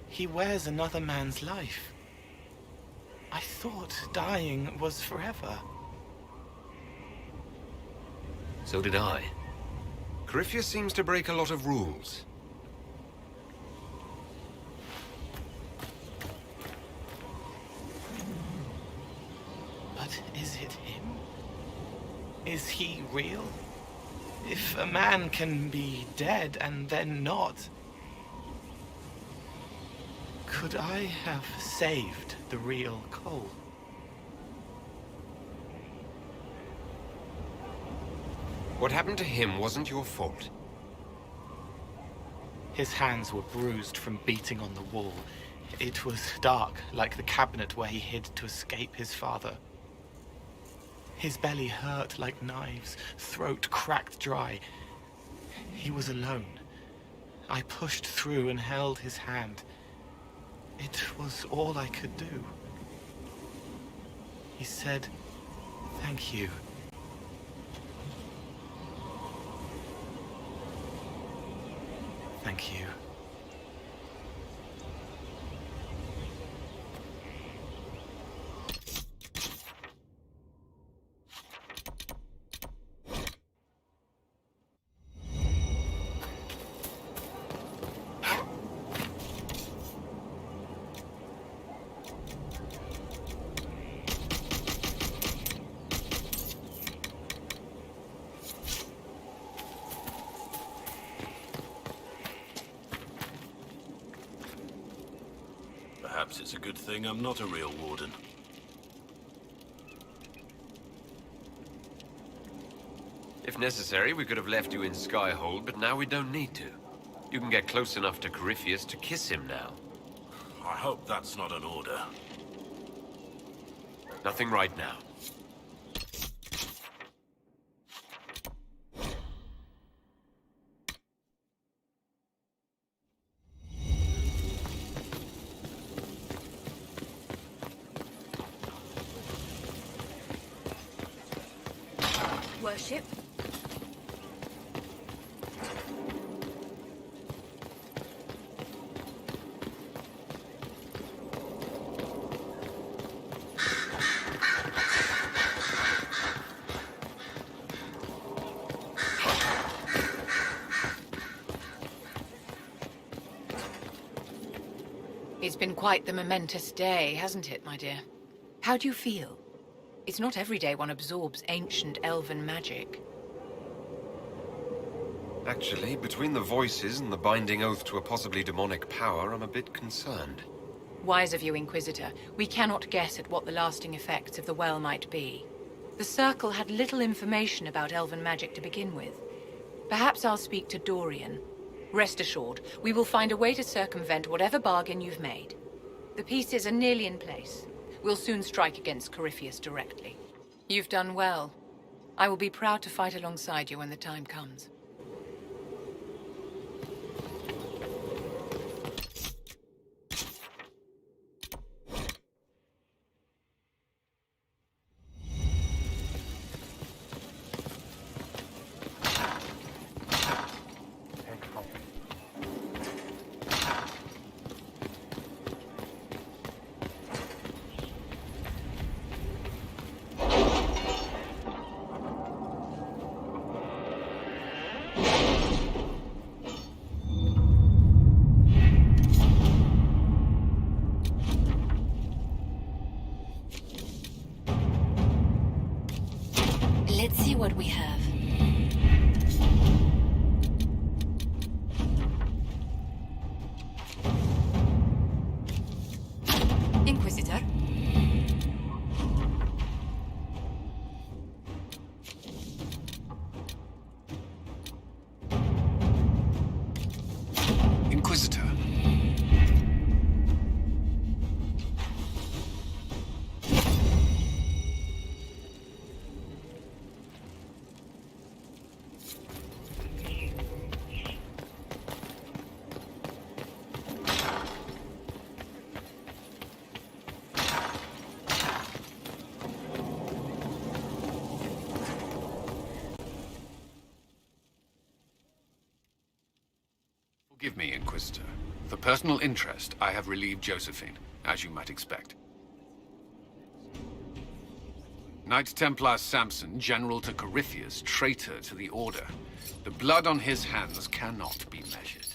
S18: He wears another man's life. I thought dying was forever.
S4: So did I. Corypheus seems to break a lot of rules.
S18: But is it him? Is he real? If a man can be dead and then not, could I have saved the real Cole?
S4: What happened to him wasn't your fault.
S18: His hands were bruised from beating on the wall. It was dark, like the cabinet where he hid to escape his father. His belly hurt like knives, throat cracked dry. He was alone. I pushed through and held his hand. It was all I could do. He said, "Thank you." Thank you.
S9: Perhaps it's a good thing I'm not a real warden.
S4: If necessary, we could have left you in Skyhold, but now we don't need to. You can get close enough to Corypheus to kiss him now.
S9: I hope that's not an order.
S4: Nothing right now.
S1: Worship.
S5: It's been quite the momentous day, hasn't it, my dear? How do you feel? It's not every day one absorbs ancient elven magic.
S4: Actually, between the voices and the binding oath to a possibly demonic power, I'm a bit concerned.
S5: Wise of you, Inquisitor. We cannot guess at what the lasting effects of the well might be. The Circle had little information about elven magic to begin with. Perhaps I'll speak to Dorian. Rest assured, we will find a way to circumvent whatever bargain you've made. The pieces are nearly in place. We'll soon strike against Corypheus directly. You've done well. I will be proud to fight alongside you when the time comes.
S3: Inquisitor. Forgive me, Inquisitor. For personal interest, I have relieved Josephine, as you might expect. Knight Templar Samson, General to Corypheus, traitor to the Order. The blood on his hands cannot be measured.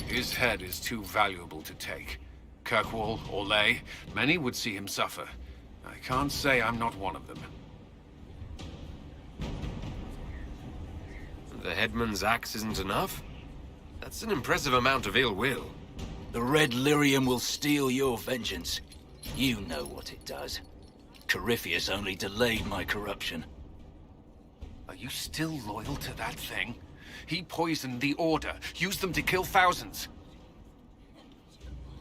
S3: His head is too valuable to take. Kirkwall, Orlais, many would see him suffer. I can't say I'm not one of them.
S4: The headman's axe isn't enough? That's an impressive amount of ill will.
S10: The Red Lyrium will steal your vengeance. You know what it does. Corypheus only delayed my corruption.
S3: Are you still loyal to that thing? He poisoned the Order, used them to kill thousands.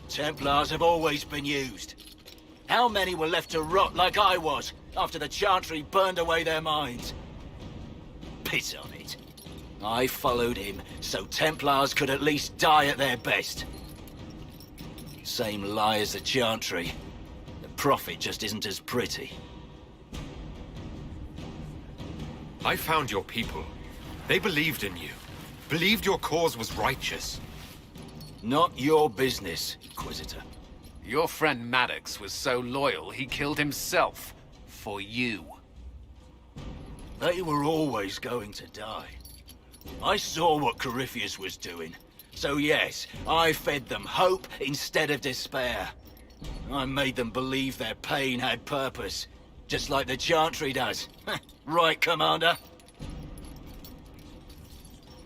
S10: Templars have always been used. How many were left to rot like I was, after the Chantry burned away their minds? Piss on it. I followed him, so Templars could at least die at their best. Same lie as the Chantry. The Prophet just isn't as pretty.
S4: I found your people. They believed in you. Believed your cause was righteous.
S10: Not your business, Inquisitor.
S3: Your friend Maddox was so loyal, he killed himself. For you.
S10: They were always going to die. I saw what Corypheus was doing. So yes, I fed them hope instead of despair. I made them believe their pain had purpose. Just like the Chantry does. Right, Commander?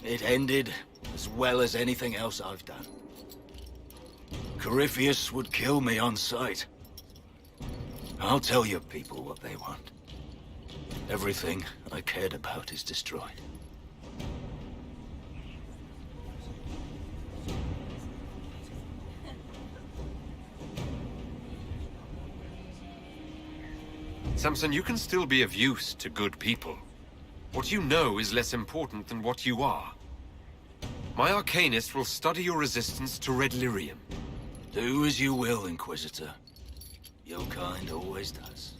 S10: It ended as well as anything else I've done. Corypheus would kill me on sight. I'll tell your people what they want. Everything I cared about is destroyed.
S4: Samson, you can still be of use to good people. What you know is less important than what you are. My Arcanist will study your resistance to Red Lyrium.
S10: Do as you will, Inquisitor. Your kind always does.